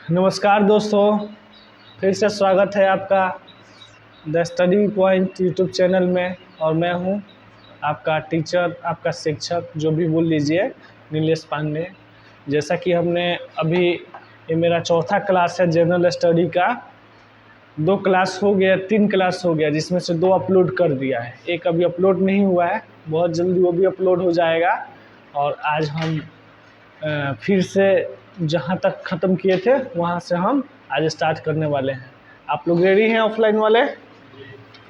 नमस्कार दोस्तों, फिर से स्वागत है आपका the study point YouTube channel में। और मैं हूं आपका टीचर, आपका शिक्षक, जो भी बोल लीजिए, नीलेश पांडे। जैसा कि हमने अभी, ये मेरा चौथा क्लास है जनरल स्टडी का। 2 क्लास हो गया, 3 क्लास हो गया, जिसमें से 2 अपलोड कर दिया है। एक अभी अपलोड नहीं हुआ है, बहुत जल्दी वो भी अपलोड हो जाएगा। और आज हम फिर से जहाँ तक ख़त्म किए थे वहाँ से हम आज स्टार्ट करने वाले हैं। आप लोग रेडी हैं ऑफलाइन वाले?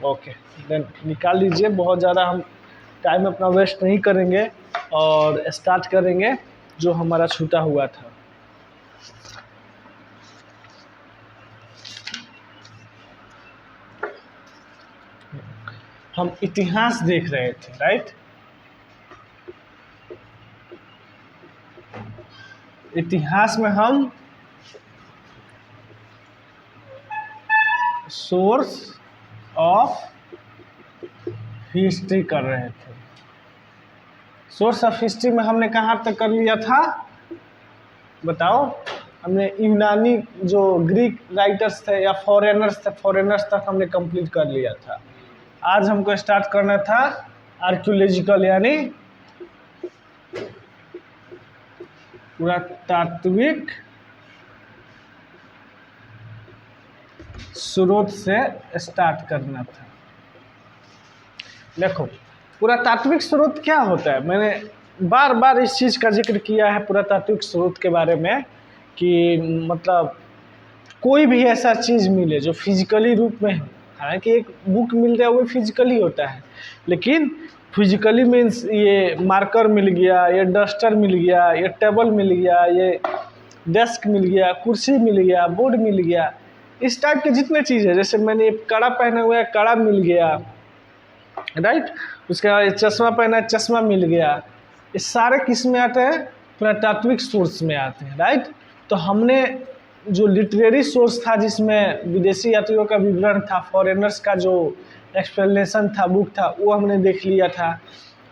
ओके, देन निकाल लीजिए। बहुत ज़्यादा हम टाइम अपना वेस्ट नहीं करेंगे और स्टार्ट करेंगे जो हमारा छूटा हुआ था। हम इतिहास देख रहे थे, राइट? इतिहास में हम सोर्स ऑफ हिस्ट्री कर रहे थे। सोर्स ऑफ हिस्ट्री में हमने कहाँ तक कर लिया था बताओ? हमने यूनानी जो ग्रीक राइटर्स थे या फॉरेनर्स तक हमने कंप्लीट कर लिया था। आज हमको स्टार्ट करना था आर्कियोलॉजिकल, यानी पुरातात्विक स्रोत से स्टार्ट करना था। देखो, पुरातात्विक स्रोत क्या होता है? मैंने बार बार इस चीज़ का जिक्र किया है पुरातात्विक स्रोत के बारे में कि मतलब कोई भी ऐसा चीज़ मिले जो फिजिकली रूप में है। हालांकि एक बुक मिल जाए वो फिजिकली होता है, लेकिन फिजिकली मीन्स ये मार्कर मिल गया, ये डस्टर मिल गया, ये टेबल मिल गया, ये डेस्क मिल गया, कुर्सी मिल गया, बोर्ड मिल गया, इस टाइप के जितने चीज़ है। जैसे मैंने कड़ा पहना हुआ है, कड़ा मिल गया, राइट? उसके बाद चश्मा पहना है, चश्मा मिल गया। ये सारे किस में आते हैं? पुरातात्विक सोर्स में आते हैं, राइट? तो हमने जो लिटरेरी सोर्स था, जिसमें विदेशी यात्रियों का विवरण था, फॉरेनर्स का जो एक्सप्लेनेशन था, बुक था, वो हमने देख लिया था।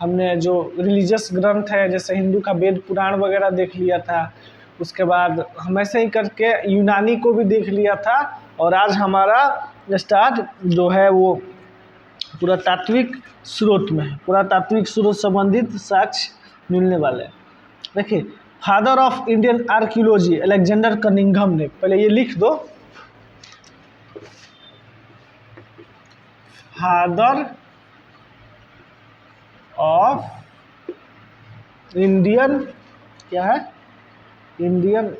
हमने जो रिलीजियस ग्रंथ है, जैसे हिंदू का वेद पुराण वगैरह देख लिया था। उसके बाद हम ऐसे ही करके यूनानी को भी देख लिया था। और आज हमारा स्टार्ट जो है वो पुरातात्विक स्रोत में है। पुरातात्विक स्रोत संबंधित साक्ष्य मिलने वाले हैं। देखिए, father of Indian archaeology Alexander Cunningham ने, पहले ये लिख दो, फादर ऑफ इंडियन, क्या है? इंडियन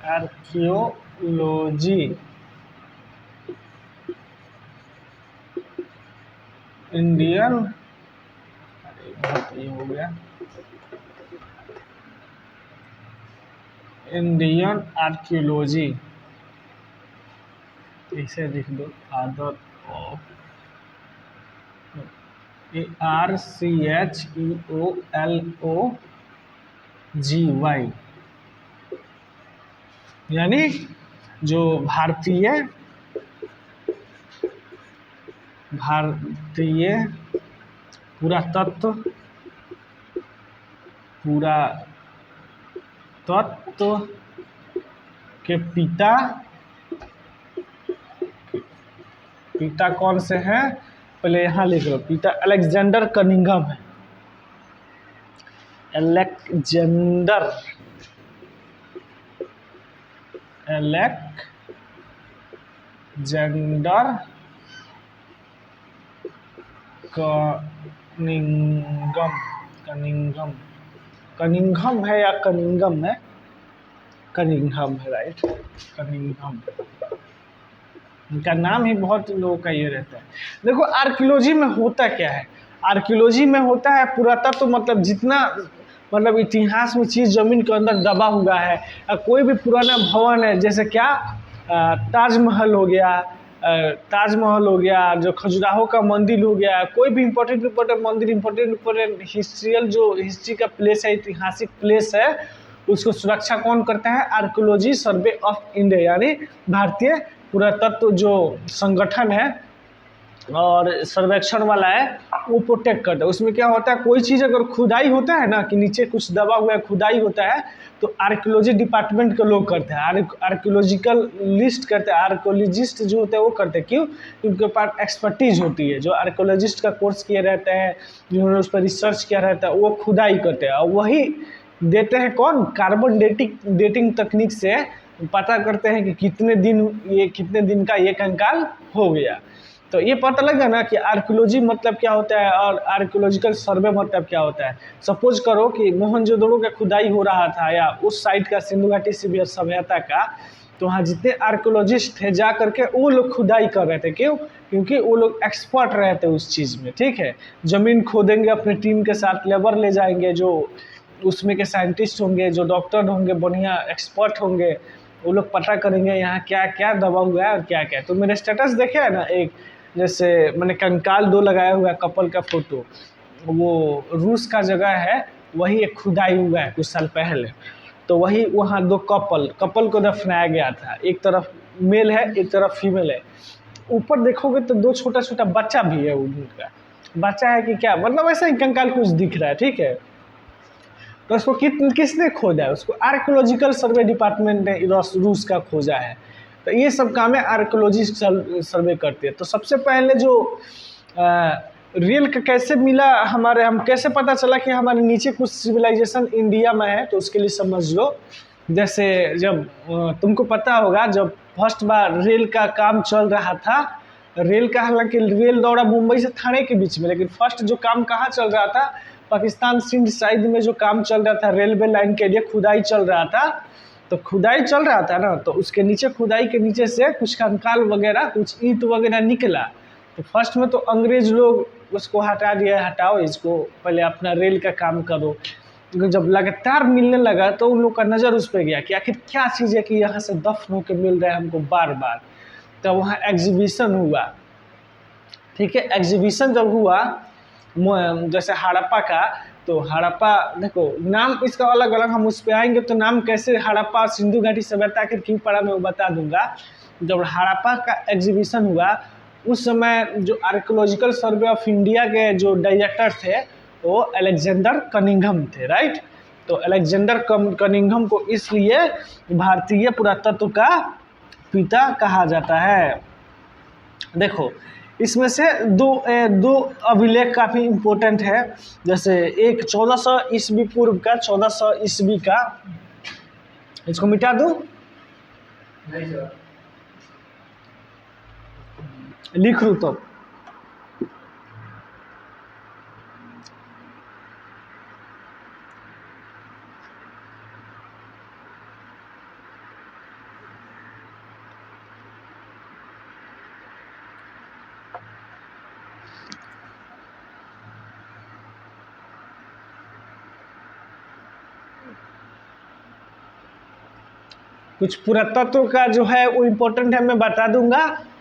आर्कियोलॉजी, इंडियन, ये हो गया, इंडियन आर्कियोलॉजी, इसे लिख दो, फादर ऑफ ARCHEOLOGY, यानी जो भारतीय पुरातत्व के पिता कौन से हैं? पहले यहाँ लिख लो, पिता अलेक्जेंडर कनिंघम है। अलेक्जेंडर कनिंघम है या कनिंघम है? कनिंघम है, राइट? कनिंघम, इनका नाम ही बहुत लोगों का ये रहता है। देखो, आर्कियोलॉजी में होता क्या है? आर्कियोलॉजी में होता है पुरातत्व, मतलब जितना मतलब इतिहास में चीज़ ज़मीन के अंदर दबा हुआ है। कोई भी पुराना भवन है, जैसे क्या ताजमहल हो गया, जो खजुराहो का मंदिर हो गया, कोई भी इम्पोर्टेंट मंदिर, इम्पोर्टेंट हिस्ट्री का प्लेस है, ऐतिहासिक प्लेस है, उसको सुरक्षा कौन करता है? आर्कियोलॉजी सर्वे ऑफ इंडिया, यानी भारतीय पुरातत्व जो संगठन है और सर्वेक्षण वाला है वो प्रोटेक्ट करता है। उसमें क्या होता है, कोई चीज़ अगर खुदाई होता है ना कि नीचे कुछ दबा हुआ है, खुदाई होता है, तो आर्कियोलॉजी डिपार्टमेंट के लोग करते हैं, आर्कियोलॉजिकल लिस्ट करते हैं, आर्कियोलॉजिस्ट जो होते हैं वो करते हैं। क्यों? उनके पास एक्सपर्टीज होती है। जो आर्कियोलॉजिस्ट का कोर्स किए रहते हैं, जिन्होंने उस पर रिसर्च किया रहता है, वो खुदाई करते हैं और वही देते हैं कौन, कार्बन डेटिंग तकनीक से पता करते हैं कि कितने दिन का ये कंकाल हो गया। तो ये पता लगा ना कि आर्कियोलॉजी मतलब क्या होता है और आर्कियोलॉजिकल सर्वे मतलब क्या होता है। सपोज करो कि मोहनजोदड़ो का खुदाई हो रहा था या उस साइड का सिंधु घाटी सभ्यता का, तो वहाँ जितने आर्कियोलॉजिस्ट थे जा करके वो लोग खुदाई कर रहे थे। क्यों? क्योंकि वो लोग एक्सपर्ट रहे थे उस चीज़ में। ठीक है, ज़मीन खोदेंगे, अपनी टीम के साथ लेबर ले जाएंगे, जो उसमें के साइंटिस्ट होंगे, जो डॉक्टर होंगे, बढ़िया एक्सपर्ट होंगे, वो लोग पता करेंगे यहाँ क्या क्या दबा हुआ है और क्या क्या। तो मेरे स्टेटस देखे है ना, एक जैसे मैंने कंकाल 2 लगाया हुआ है, कपल का फोटो, वो रूस का जगह है, वही एक खुदाई हुआ है कुछ साल पहले। तो वही वहाँ 2 कपल को दफनाया गया था, एक तरफ मेल है एक तरफ फीमेल है। ऊपर देखोगे तो 2 छोटा छोटा बच्चा भी है, उनका बच्चा है कि क्या, मतलब ऐसा ही कंकाल कुछ दिख रहा है। ठीक है, तो उसको किसने खोदा है? उसको आर्कियोलॉजिकल सर्वे डिपार्टमेंट ने रूस का खोजा है। तो ये सब काम है आर्कियोलॉजिस्ट सर्वे करते हैं। तो सबसे पहले जो रियल का कैसे मिला हमारे, हम कैसे पता चला कि हमारे नीचे कुछ सिविलाइजेशन इंडिया में है, तो उसके लिए समझ लो। जैसे जब तुमको पता होगा, जब फर्स्ट बार रेल का काम चल रहा था, रेल का, हालांकि रेल दौड़ा मुंबई से थाने के बीच में, लेकिन फर्स्ट जो काम कहाँ चल रहा था, पाकिस्तान सिंध साइड में जो काम चल रहा था, रेलवे लाइन के लिए खुदाई चल रहा था। तो खुदाई चल रहा था ना, तो उसके नीचे, खुदाई के नीचे से कुछ कंकाल वगैरह, कुछ ईंट वगैरह निकला। तो फर्स्ट में तो अंग्रेज लोग उसको हटा दिया, हटाओ इसको, पहले अपना रेल का काम करो। जब लगातार मिलने लगा तो उन लोग का नज़र उस पर गया कि आखिर क्या चीज़ है कि यहाँ से दफन होकर मिल रहा है हमको बार बार। तो वहाँ एग्जीबिशन हुआ। ठीक है, एग्जीबिशन जब हुआ जैसे हड़प्पा का, तो हड़प्पा देखो नाम इसका अलग अलग, हम उस पर आएंगे तो नाम कैसे हड़प्पा सिंधु घाटी सभ्यता के क्यों पड़ा मैं वो बता दूंगा। जब हड़प्पा का एग्जीबिशन हुआ उस समय जो आर्कियोलॉजिकल सर्वे ऑफ इंडिया के जो डायरेक्टर थे वो अलेक्जेंडर कनिंघम थे, राइट। तो अलेक्जेंडर कनिंघम को इसलिए भारतीय पुरातत्व का पिता कहा जाता है। देखो इसमें से दो अभिलेख काफ़ी इम्पोर्टेंट है। जैसे एक 1400 ईस्वी पूर्व का, 1400 ईस्वी का, इसको मिटा दूं? नहीं सर, लिख लूँ तो कुछ पुरातत्व का जो है वो इम्पोर्टेंट है, मैं बता दूंगा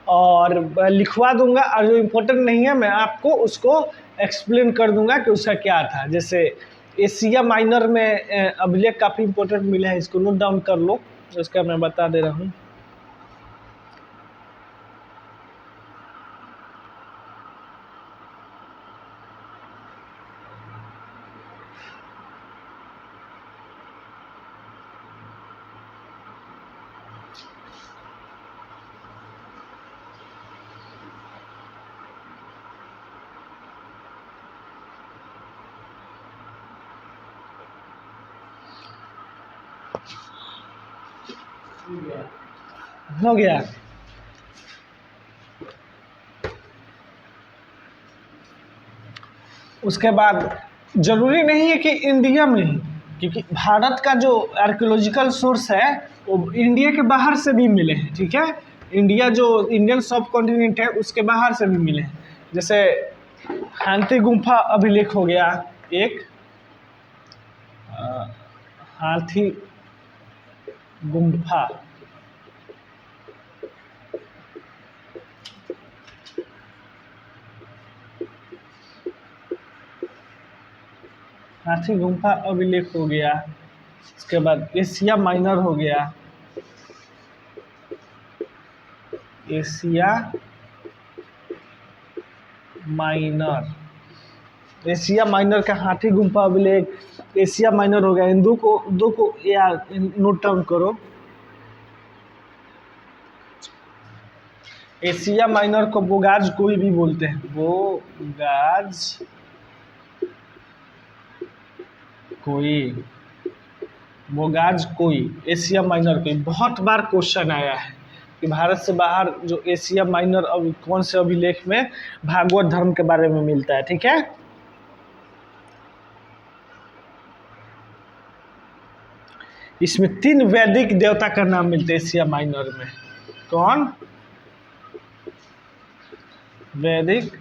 और लिखवा दूंगा, और जो इम्पोर्टेंट नहीं है मैं आपको उसको एक्सप्लेन कर दूंगा कि उसका क्या था। जैसे एशिया माइनर में अभिलेख काफ़ी इम्पोर्टेंट मिला है, इसको नोट डाउन कर लो, उसका मैं बता दे रहा हूँ। हो गया। उसके बाद जरूरी नहीं है कि इंडिया में ही, क्योंकि भारत का जो आर्कियोलॉजिकल सोर्स है वो इंडिया के बाहर से भी मिले हैं। ठीक है, इंडिया जो इंडियन सब कॉन्टिनेंट है उसके बाहर से भी मिले हैं। जैसे हाथी गुम्फा अभिलेख हो गया एक, हाथी गुम्फा, हाथी गुम्फा अभिलेख हो गया। उसके बाद एशिया माइनर हो गया, एशिया माइनर, एशिया माइनर का हाथी गुम्फा अभिलेख एशिया माइनर हो गया। इन दो को यार नोट डाउन करो। एशिया माइनर को बोगाज कोई भी बोलते हैं, बोगाज कोई, बोगाज कोई, एशिया माइनर कोई। बहुत बार क्वेश्चन आया है कि भारत से बाहर जो एशिया माइनर अब कौन से अभिलेख में भागवत धर्म के बारे में मिलता है, ठीक है। इसमें 3 वैदिक देवता का नाम मिलता है एशिया माइनर में। कौन? वैदिक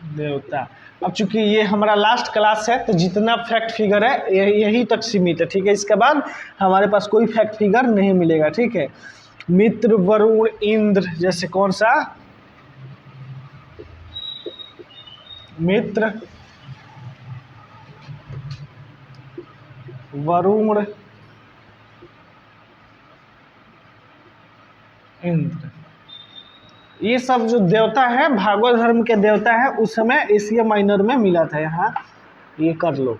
देवता। अब चूंकि ये हमारा लास्ट क्लास है तो जितना फैक्ट फिगर है यही तक सीमित है, ठीक है। इसके बाद हमारे पास कोई फैक्ट फिगर नहीं मिलेगा, ठीक है। मित्र, वरुण, इंद्र, जैसे कौन सा? मित्र, वरुण, इंद्र, ये सब जो देवता है भागवत धर्म के देवता है उस समय एशिया माइनर में मिला था। यहाँ ये कर लो।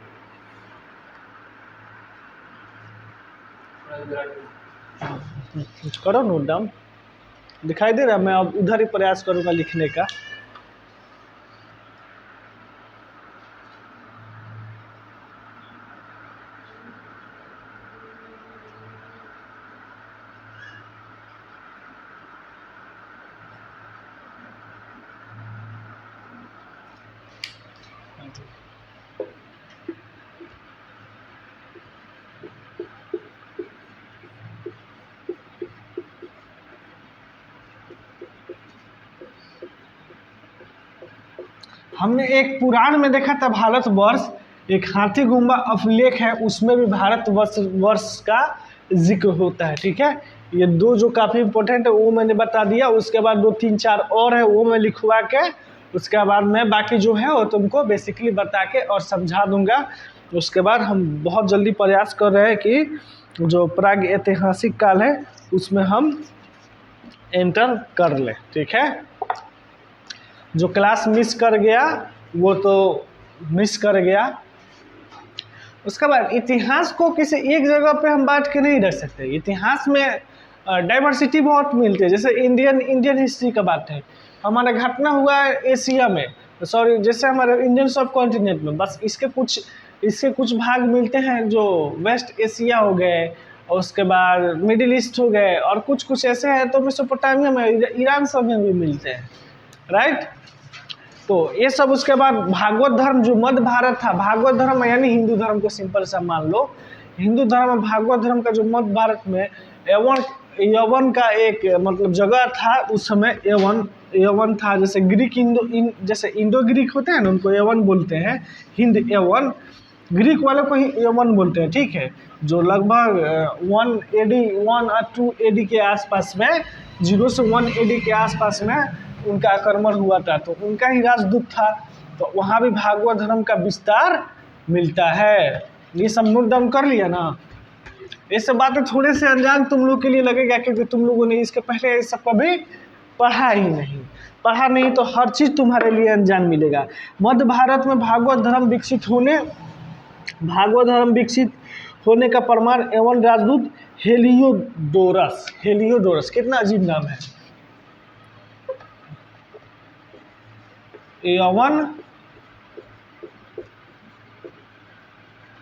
करो नोट डाउन, दिखाई दे रहा है। मैं अब उधर ही प्रयास करूंगा लिखने का। हमने एक पुराण में देखा था भारतवर्ष, एक हाथी गुम्बा अभिलेख है, उसमें भी भारतवर्ष का जिक्र होता है, ठीक है। ये दो जो काफ़ी इंपॉर्टेंट है वो मैंने बता दिया। उसके बाद 2 3 4 और है वो मैं लिखवा के उसके बाद मैं बाकी जो है वो तुमको बेसिकली बता के और समझा दूंगा। उसके बाद हम बहुत जल्दी प्रयास कर रहे हैं कि जो प्राग ऐतिहासिक काल है उसमें हम एंटर कर लें, ठीक है। जो क्लास मिस कर गया वो तो मिस कर गया। उसके बाद इतिहास को किसी एक जगह पे हम बांट के नहीं रख सकते। इतिहास में डाइवर्सिटी बहुत मिलती है। जैसे इंडियन हिस्ट्री का बात है, हमारा घटना हुआ है एशिया में, सॉरी जैसे हमारे इंडियन सब कॉन्टिनेंट में, बस इसके कुछ भाग मिलते हैं जो वेस्ट एशिया हो गए, और उसके बाद मिडिल ईस्ट हो गए, और कुछ ऐसे हैं तो मेसोपोटामिया में, ईरान सब में भी मिलते हैं, राइट। तो ये सब। उसके बाद भागवत धर्म जो मध्य भारत था, भागवत धर्म यानी हिंदू धर्म को सिंपल सा मान लो। हिंदू धर्म भागवत धर्म का जो मध्य भारत में यवन का एक मतलब जगह था, उस समय यवन था। जैसे ग्रीक जैसे इंडो ग्रीक होते हैं ना, उनको यवन बोलते हैं, हिंद यवन। ग्रीक वालों को ही यवन बोलते हैं, ठीक है। जो लगभग 1 AD 1 और 2 AD के आसपास में, 0 से 1 AD के आसपास में उनका आक्रमण हुआ था, तो उनका ही राजदूत था। तो वहाँ भी भागवत धर्म का विस्तार मिलता है। ये सब नोट डाउन कर लिया ना। ये सब बातें थोड़े से अनजान तुम लोग के लिए लगेगा क्योंकि तुम लोगों ने इसके पहले ये सब कभी पढ़ा नहीं, तो हर चीज़ तुम्हारे लिए अनजान मिलेगा। मध्य भारत में भागवत धर्म विकसित होने का प्रमाण एवं राजदूत हेलियोडोरस, कितना अजीब नाम है। यवन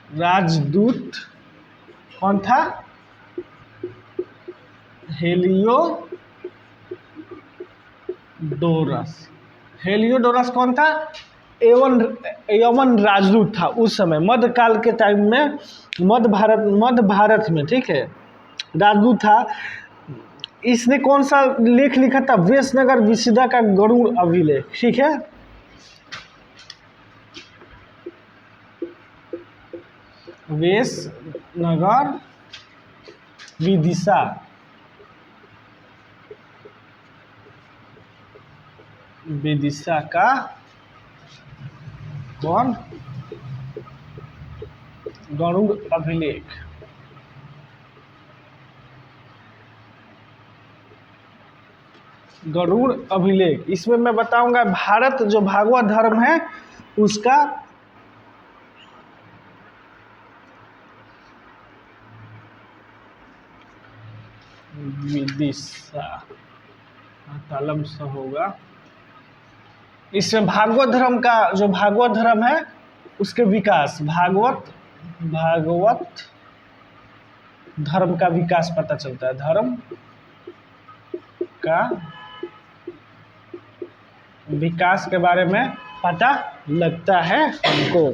राजदूत कौन था? हेलियोडोरस कौन था? यवन राजदूत था उस समय, मध्यकाल के टाइम में, मध्य भारत में, ठीक है, राजदूत था। इसने कौन सा लेख लिखा था? वेशनगर विसिदा का गरुड़ अभिलेख, ठीक है। वेशनगर विदिशा का कौन? गरुड़ अभिलेख। गरुड़ अभिलेख, इसमें मैं बताऊंगा भारत जो भागवत धर्म है उसका विदिशा कलम से होगा। इसमें भागवत धर्म का जो भागवत धर्म है उसके विकास, भागवत धर्म का विकास पता चलता है, धर्म का विकास के बारे में पता लगता है हमको।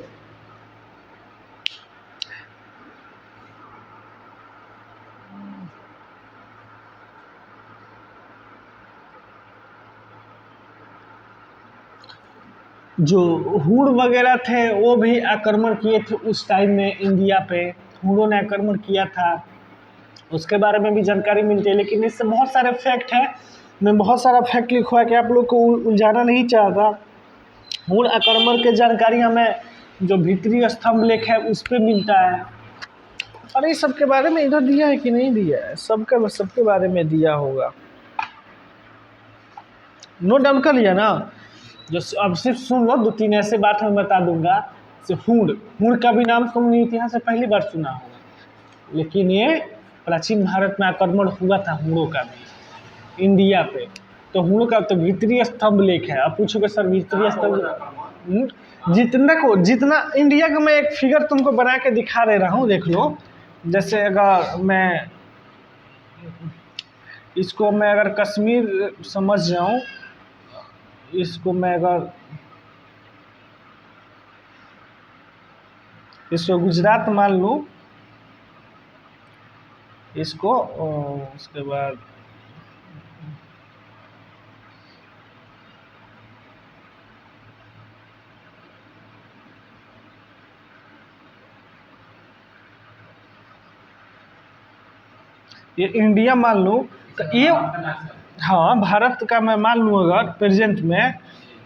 जो हूण वगैरह थे वो भी आक्रमण किए थे उस टाइम में इंडिया पे, हूणों ने आक्रमण किया था, उसके बारे में भी जानकारी मिलती है। लेकिन इससे बहुत सारे फैक्ट हैं, मैं बहुत सारा फैक्ट लिखवा के आप लोग को उलझाना नहीं चाहता। हूण आक्रमण के जानकारी हमें जो भीतरी स्तंभ लेख है उस पर मिलता है। और इस सब के बारे में इधर दिया है कि नहीं दिया है, सबके बारे में दिया होगा, नोट डाउन कर लिया ना। जो अब सिर्फ सुन लो, 2-3 ऐसे बात मैं बता दूंगा। हूण का भी नाम तुमने इतिहास से पहली बार सुना होगा, लेकिन ये प्राचीन भारत में आक्रमण हुआ था हूणों का भी इंडिया पे। तो हूणों का तो भीतरी स्तंभ लेख है। अब पूछोगे सर भीतरी स्तंभ जितना इंडिया का, मैं एक फिगर तुमको बना के दिखा दे रहा हूँ, देख लो। जैसे अगर मैं इसको अगर कश्मीर समझ जाऊँ, इसको मैं अगर इसको गुजरात मान लूँ, इसको उसके बाद ये इंडिया मान लूँ, तो ये हाँ भारत का मैं मान लूँ अगर प्रेजेंट में,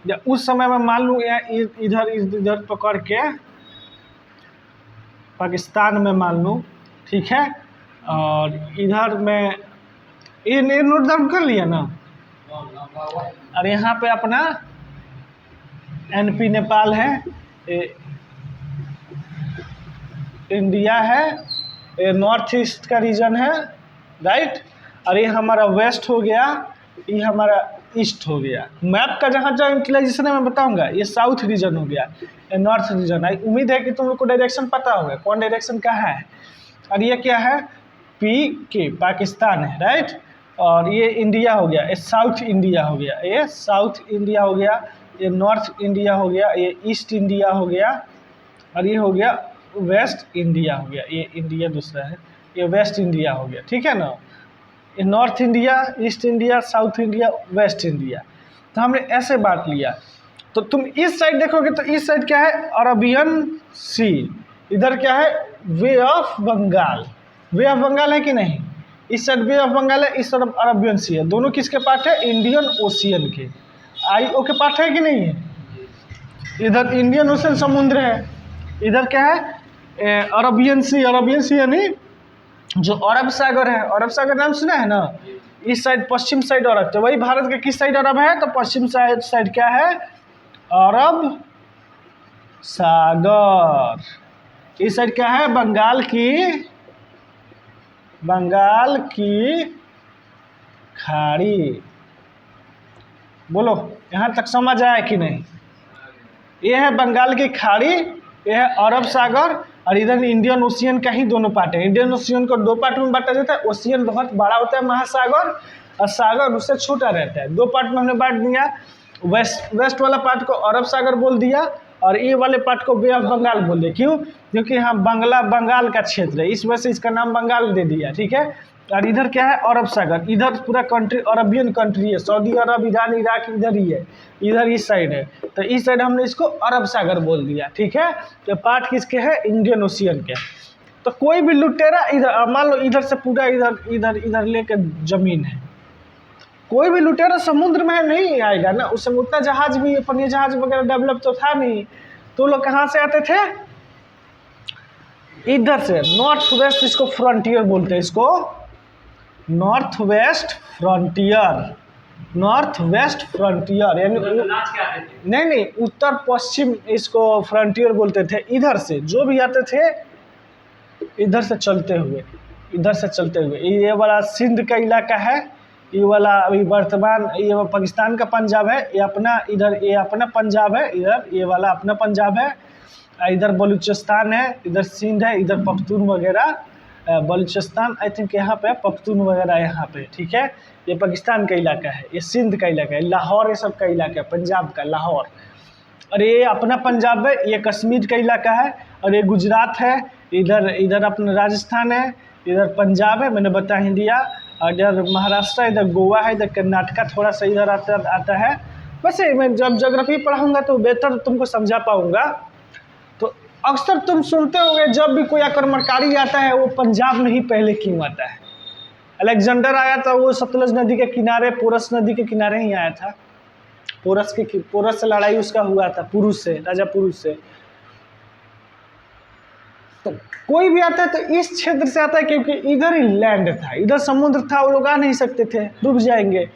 या उस समय में मान लूँ इधर पकड़ के पाकिस्तान में मान लूँ, ठीक है। और इधर में ये नोट डाउन कर लिया ना। और यहाँ पे अपना एनपी नेपाल है, इंडिया है, ये नॉर्थ ईस्ट का रीजन है, राइट। और ये हमारा वेस्ट हो गया, ये हमारा ईस्ट हो गया। मैप का जहाँ जहाँ यूटिलाइजेशन है मैं बताऊंगा। ये साउथ रीजन हो गया, ये नॉर्थ रीजन है। उम्मीद है कि तुम लोग को डायरेक्शन पता होगा, कौन डायरेक्शन कहाँ है। और ये क्या है, PK पाकिस्तान है, राइट। और ये इंडिया हो गया, ये साउथ इंडिया हो गया, ये साउथ इंडिया हो गया, ये नॉर्थ इंडिया हो गया, ये ईस्ट इंडिया हो गया, और ये हो गया वेस्ट इंडिया हो गया। ये इंडिया दूसरा है, ये वेस्ट इंडिया हो गया, ठीक है ना। ये north India, east India, south India, waste India. तो हमने ऐसे बांट लिया। तो तुम इस साइड देखोगे तो इस साइड क्या है, अरबियन सी। इधर क्या है, bay of Bengal. Bay of Bengal है कि नहीं, इस साइड वे ऑफ बंगाल है, इस तरफ अरबियन सी है। दोनों किसके पार्ट है, इंडियन ओशियन के, IO के पार्ट है कि नहीं है। इधर इंडियन ओशन समुद्र है, इधर क्या है, अरबियन सी। अरबियन सी यानी जो अरब सागर है, अरब सागर नाम सुना है ना। इस साइड पश्चिम साइड अरब, तो वही भारत के किस साइड अरब है, तो पश्चिम साइड क्या है, अरब सागर। इस साइड क्या है, बंगाल की खाड़ी। बोलो यहाँ तक समझ आया कि नहीं। ये है बंगाल की खाड़ी, ये है अरब सागर, और इधर इंडियन ओशियन का ही दोनों पार्ट है। इंडियन ओशियन को 2 पार्ट में बांटा जाता है। ओशियन बहुत बड़ा होता है, महासागर, और सागर उससे छोटा रहता है। 2 पार्ट में हमने बांट दिया। वेस्ट वाला पार्ट को अरब सागर बोल दिया, और ये वाले पार्ट को बे ऑफ बंगाल बोल दिया। क्यों, क्योंकि यहाँ बंगाल का क्षेत्र है, इस वजह से इसका नाम बंगाल दे दिया, ठीक है। और इधर क्या है, अरब सागर। इधर पूरा कंट्री अरबियन कंट्री है, सऊदी अरब, ईरान, इराक इधर ही है, इधर इस साइड है। तो इस साइड हमने इसको अरब सागर बोल दिया, ठीक है। तो पार्ट किसके है, इंडियन ओशियन के। तो कोई भी लुटेरा इधर, मान लो इधर से पूरा इधर लेकर जमीन है, कोई भी लुटेरा समुद्र में नहीं आएगा ना। उस समय उतना जहाज भी, अपने जहाज वगैरह डेवलप तो था नहीं। तो लोग कहाँ से आते थे, इधर से, नॉर्थ वेस्ट, इसको फ्रंटियर बोलते हैं, इसको north west frontier, north west frontier यानी नहीं नहीं, उत्तर पश्चिम इसको फ्रंटियर बोलते थे। इधर से जो भी आते थे इधर से चलते हुए, इधर से चलते हुए, ये वाला सिंध का इलाका है, ये वाला अभी वर्तमान ये पाकिस्तान का पंजाब है, ये अपना इधर ये अपना पंजाब है, इधर ये वाला अपना पंजाब है, इधर बलूचिस्तान है, इधर सिंध है, इधर पख्तून वगैरह, बलूचिस्तान आई थिंक यहाँ पे, पख्तून वगैरह यहाँ पे, ठीक है। ये पाकिस्तान का इलाका है, ये सिंध का इलाका है, लाहौर ये सब का इलाका है, पंजाब का लाहौर। और ये अपना पंजाब है, ये कश्मीर का इलाका है, और ये गुजरात है, इधर इधर अपना राजस्थान है, इधर पंजाब है, मैंने बताया ही दिया, और इधर महाराष्ट्र, इधर गोवा है, इधर कर्नाटका थोड़ा सा इधर आता है। वैसे मैं जब ज्योग्राफी पढ़ाऊँगा तो बेहतर तुमको समझा पाऊँगा। तो अक्सर तुम सुनते होंगे जब भी कोई आक्रमणकारी आता है वो पंजाब में ही पहले क्यों आता है। अलेक्जेंडर आया था वो सतलज नदी के किनारे, पोरस नदी के किनारे ही आया था। पोरस से लड़ाई उसका हुआ था पुरुष से, राजा पुरुष से। तो कोई भी आता है तो इस क्षेत्र से आता है क्योंकि इधर ही लैंड था, इधर समुद्र था, वो लोग आ नहीं सकते थे, डूब जाएंगे।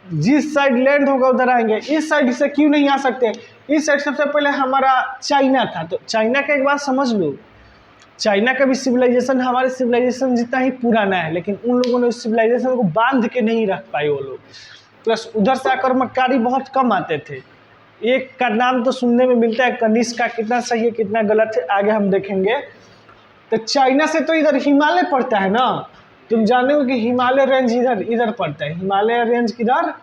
जिस साइड लैंड होगा उधर आएंगे। इस साइड से क्यों नहीं आ सकते? इस साइड सबसे पहले हमारा चाइना था, तो चाइना का एक बात समझ लो, चाइना का भी सिविलाइजेशन हमारे सिविलाइजेशन जितना ही पुराना है, लेकिन उन लोगों ने उस सिविलाइजेशन को बांध के नहीं रख पाए वो लोग। प्लस उधर से आक्रमणकारी बहुत कम आते थे। एक का नाम तो सुनने में मिलता है कनिष्क का, कितना सही है कितना गलत है आगे हम देखेंगे। तो चाइना से तो इधर हिमालय पड़ता है ना, तुम जाने हो कि हिमालय रेंज इधर पड़ता है, हिमालय रेंज किधर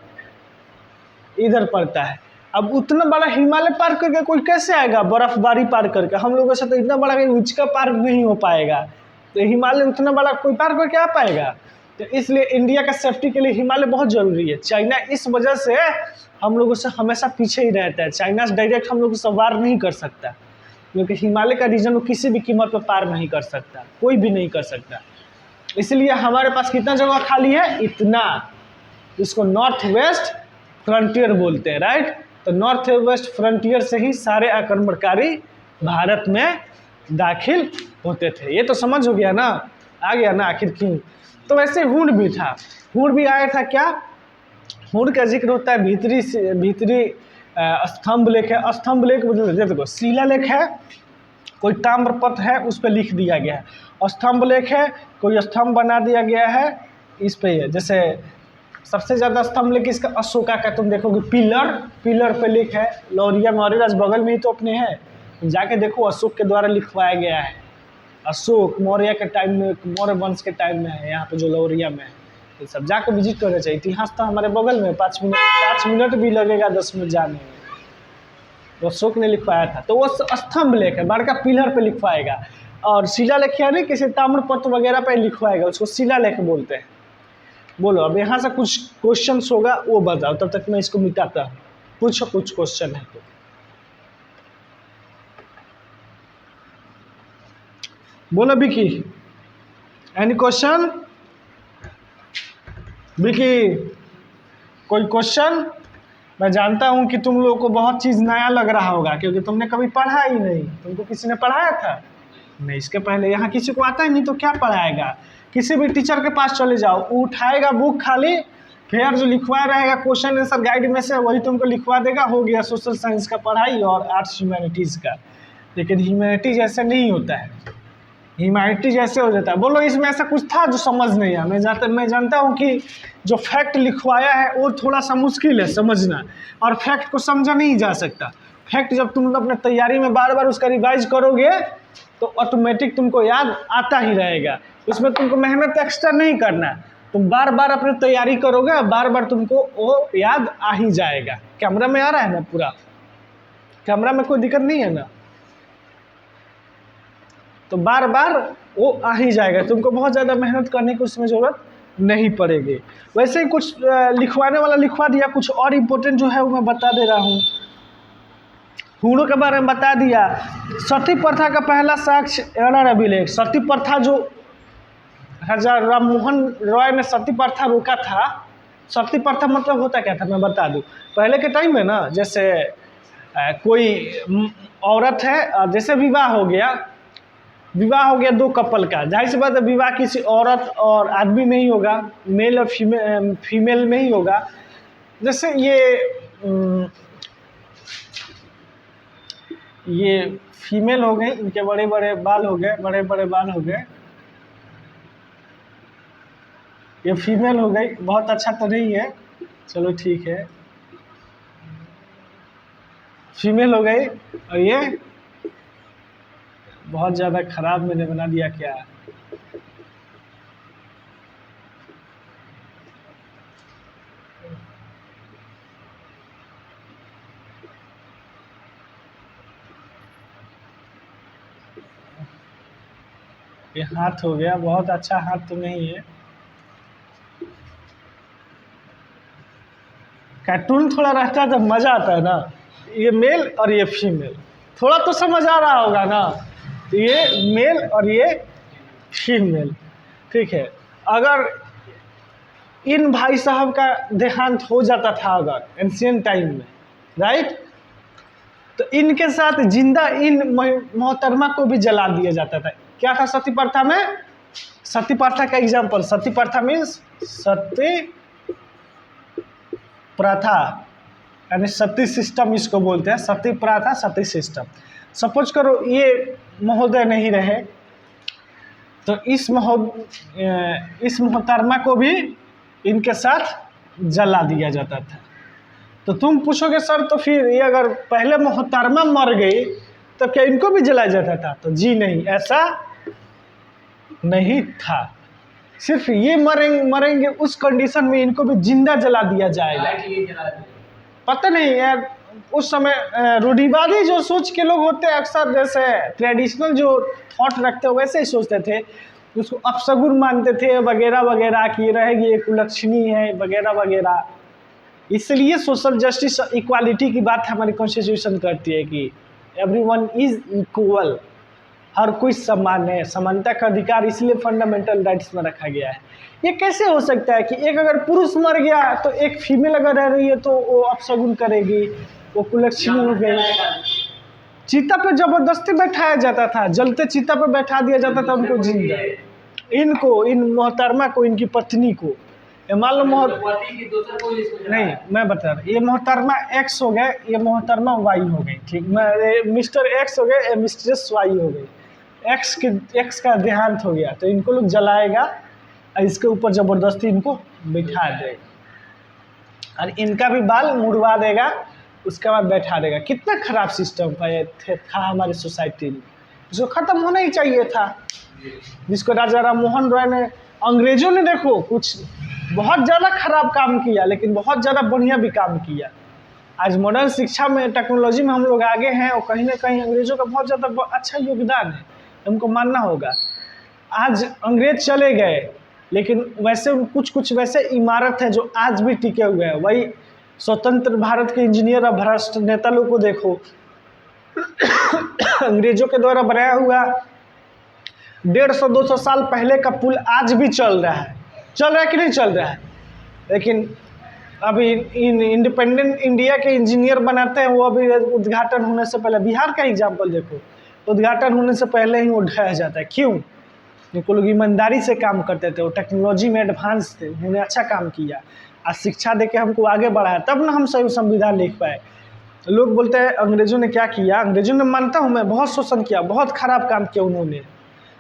इधर पड़ता है। अब उतना बड़ा हिमालय पार करके कोई कैसे आएगा, बर्फबारी पार करके? हम लोगों से तो इतना बड़ा ऊंचा पार नहीं हो पाएगा, तो हिमालय उतना बड़ा कोई पार करके आ पाएगा? तो इसलिए इंडिया का सेफ्टी के लिए हिमालय बहुत जरूरी है। चाइना इस वजह से हम लोगों से हमेशा पीछे ही रहता है। चाइना से डायरेक्ट हम लोग से वार नहीं कर सकता, क्योंकि हिमालय का रीजन वो किसी भी कीमत पर पार नहीं कर सकता, कोई भी नहीं कर सकता। इसलिए हमारे पास कितना जगह खाली है? इतना। इसको नॉर्थ वेस्ट फ्रंटियर बोलते हैं, राइट। तो नॉर्थ वेस्ट फ्रंटियर से ही सारे आक्रमणकारी भारत में दाखिल होते थे। ये तो समझ हो गया ना, आ गया ना आखिर क्यों। तो वैसे हुण भी था, हुण भी आया था। क्या हुण का जिक्र होता है? भीतरी स्तंभ लेख है। स्तंभ लेख देखो, शिला लेख है, कोई ताम्रपत्र है उस पर लिख दिया गया है। स्तंभ लेख है, कोई स्तंभ बना दिया गया है इस पे। जैसे सबसे ज़्यादा स्तंभ लेख इसका अशोका का, तुम देखोगे पिलर पे लेख है। लौरिया मौर्य बगल में ही तो अपने है, जाके देखो अशोक के द्वारा लिखवाया गया है। अशोक मौर्य के टाइम में, मौर्य वंश के टाइम में है यहाँ पे जो लौरिया में है। ये सब जाके विजिट करना चाहिए। इतिहास तो हमारे बगल में, 5 मिनट भी लगेगा 10 मिनट जाने में। तो अशोक ने लिखवाया था, तो वो स्तंभ लेख है, बड़का पिलर पे लिखवाएगा। और शिलालेख यानी किसी ताम्रपत्र वगैरह पे लिखवाएगा, उसको शिलालेख बोलते हैं। बोलो अब यहाँ से कुछ क्वेश्चन होगा वो बताओ, तब तक मैं इसको मिटाता हूँ। पूछो कुछ क्वेश्चन है तो। बोलो विकी, एनी क्वेश्चन? विकी कोई क्वेश्चन? मैं जानता हूँ कि तुम लोगों को बहुत चीज़ नया लग रहा होगा, क्योंकि तुमने कभी पढ़ा ही नहीं। तुमको किसी ने पढ़ाया था नहीं इसके पहले? यहाँ किसी को आता ही नहीं तो क्या पढ़ाएगा? किसी भी टीचर के पास चले जाओ, वो उठाएगा बुक खाली, फिर जो लिखवा रहेगा क्वेश्चन आंसर गाइड में से वही तुमको लिखवा देगा। हो गया सोशल साइंस का पढ़ाई और आर्ट्स ह्यूमैनिटीज़ का। लेकिन ह्यूमैनिटीज ऐसे नहीं होता है, ह्यूमैनिटीज ऐसे हो जाता है। बोलो इसमें ऐसा कुछ था जो समझ नहीं आया? मैं जानता हूँ कि जो फैक्ट लिखवाया है वो थोड़ा सा मुश्किल है समझना, और फैक्ट को समझा नहीं जा सकता। फैक्ट जब तुम अपने तैयारी में बार बार उसका रिवाइज करोगे तो ऑटोमेटिक तुमको याद आता ही रहेगा। उसमें तुमको मेहनत एक्स्ट्रा नहीं करना, तुम बार बार अपनी तैयारी करोगे, बार बार तुमको वो याद आ ही जाएगा। कैमरा में आ रहा है ना? पूरा कैमरा में कोई दिक्कत नहीं है ना? तो बार बार वो आ ही जाएगा, तुमको बहुत ज़्यादा मेहनत करने की उसमें ज़रूरत नहीं पड़ेगी। वैसे ही कुछ लिखवाने वाला लिखवा दिया, कुछ और इम्पोर्टेंट जो है वो मैं बता दे रहा हूँ। हुणों के बारे में बता दिया। सती प्रथा का पहला साक्ष्य एरर अभिलेख। सती प्रथा जो राजा राम मोहन रॉय ने सती प्रथा रोका था। सती प्रथा मतलब होता क्या था मैं बता दूं। पहले के टाइम में ना, जैसे कोई औरत है, जैसे विवाह हो गया दो कपल का, जाहिर सी बात है विवाह किसी औरत और आदमी में ही होगा, मेल और फीमेल में ही होगा। जैसे ये फीमेल हो गई, इनके बड़े बड़े बाल हो गए, बड़े बड़े बाल हो गए। ये फीमेल हो गई, बहुत अच्छा तो नहीं है, चलो ठीक है, फीमेल हो गई। और ये बहुत ज़्यादा खराब मैंने बना दिया क्या। ये हाथ हो गया, बहुत अच्छा हाथ तो नहीं है। कार्टून थोड़ा रहता तो मज़ा आता है ना। ये मेल और ये फीमेल, थोड़ा तो समझ आ रहा होगा ना। तो ये मेल और ये फीमेल, ठीक है। अगर इन भाई साहब का देहांत हो जाता था अगर एंशियंट टाइम में, राइट, तो इनके साथ जिंदा इन मोहतरमा को भी जला दिया जाता था। क्या था सती प्रथा में? सती प्रथा का एग्जाम्पल, सती प्रथा मीन्स सती प्रथा यानी सती सिस्टम इसको बोलते हैं, सती प्रथा सती सिस्टम। सपोज करो ये महोदय नहीं रहे तो इस मोहतरमा को भी इनके साथ जला दिया जाता था। तो तुम पूछोगे सर तो फिर ये अगर पहले मोहतरमा मर गई तो क्या इनको भी जलाया जाता था? तो जी नहीं, ऐसा नहीं था। सिर्फ ये मरेंगे उस कंडीशन में इनको भी जिंदा जला दिया जाएगा। पता नहीं यार, उस समय रूढ़िवादी जो सोच के लोग होते हैं अक्सर, जैसे ट्रेडिशनल जो थॉट रखते हैं वैसे ही सोचते थे, उसको अपशगुन मानते थे वगैरह वगैरह, कि रहेगी ये कुलक्षणी है वगैरह वगैरह। इसलिए सोशल जस्टिस इक्वालिटी की बात हमारी कॉन्स्टिट्यूशन करती है कि एवरीवन इज इक्वल, हर कोई समान है, समानता का अधिकार इसलिए फंडामेंटल राइट्स में रखा गया है। ये कैसे हो सकता है कि एक अगर पुरुष मर गया तो एक फीमेल अगर रह रही है तो वो अपशगुन करेगी, वो कुलक्षणी हो गई। चीता पे जबरदस्ती बैठाया जाता था, जलते चीता पे बैठा दिया जाता था उनको जिंदा, इनको, इन मोहतरमा को, इनकी पत्नी को। मान लो नहीं, मैं बता रहा, ये मोहतरमा एक्स हो गए, ये मोहतरमा वाई हो गई, ठीक, मिस्टर एक्स हो गए, मिस्ट्रेस वाई हो गई। एक्स का देहांत हो गया तो इनको लोग जलाएगा और इसके ऊपर ज़बरदस्ती इनको बिठा देगा और इनका भी बाल मुड़वा देगा, उसके बाद बैठा देगा। कितना खराब सिस्टम था हमारी सोसाइटी में, जो ख़त्म होना ही चाहिए था, जिसको राजा राम मोहन रॉय ने, अंग्रेज़ों ने देखो कुछ बहुत ज़्यादा खराब काम किया लेकिन बहुत ज़्यादा बढ़िया भी काम किया। आज मॉडर्न शिक्षा में, टेक्नोलॉजी में हम लोग आगे हैं और कहीं ना कहीं अंग्रेज़ों का बहुत ज़्यादा अच्छा योगदान है, हमको मानना होगा। आज अंग्रेज चले गए लेकिन वैसे कुछ वैसे इमारत है जो आज भी टिके हुए हैं। वही स्वतंत्र भारत के इंजीनियर और भ्रष्ट नेता लोग को देखो, अंग्रेजों के द्वारा बनाया हुआ 150-200 साल पहले का पुल आज भी चल रहा है कि नहीं चल रहा है। लेकिन अभी इंडिपेंडेंट इंडिया के इंजीनियर बनाते हैं, वो अभी उद्घाटन होने से पहले, बिहार का एग्जाम्पल देखो, उद्घाटन होने से पहले ही वो ढह जाता है। क्यों? क्योंकि लोग ईमानदारी से काम करते थे, वो टेक्नोलॉजी में एडवांस थे, उन्होंने अच्छा काम किया, आज शिक्षा देके हमको आगे बढ़ाया, तब ना हम सही संविधान लिख पाए। लोग बोलते हैं अंग्रेज़ों ने क्या किया, अंग्रेज़ों ने, मानता हूँ मैं, बहुत शोषण किया, बहुत खराब काम किया उन्होंने,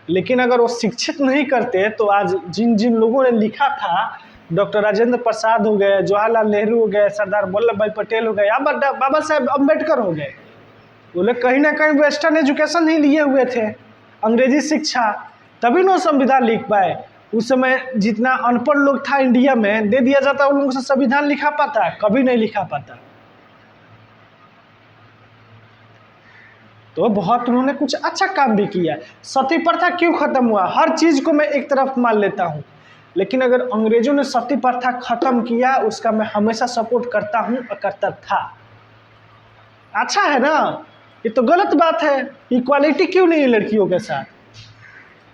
लेकिन अगर वो शिक्षित नहीं करते तो आज जिन लोगों ने लिखा था, डॉक्टर राजेंद्र प्रसाद हो गए, जवाहरलाल नेहरू हो गए, सरदार वल्लभ भाई पटेल हो गए, या बाबा साहेब अम्बेडकर हो गए, वो लोग कहीं ना कहीं वेस्टर्न एजुकेशन ही लिए हुए थे, अंग्रेजी शिक्षा, तभी ना संविधान लिख पाए। उस समय जितना अनपढ़ लोग था इंडिया में, दे दिया जाता उन लोगों से संविधान लिखा पाता? कभी नहीं लिखा पाता। तो बहुत उन्होंने कुछ अच्छा काम भी किया। सती प्रथा क्यों खत्म हुआ? हर चीज़ को मैं एक तरफ मान लेता हूँ, लेकिन अगर अंग्रेजों ने सती प्रथा खत्म किया उसका मैं हमेशा सपोर्ट करता हूँ और करता था। अच्छा है ना, ये तो गलत बात है। इक्वालिटी क्यों नहीं है लड़कियों के साथ?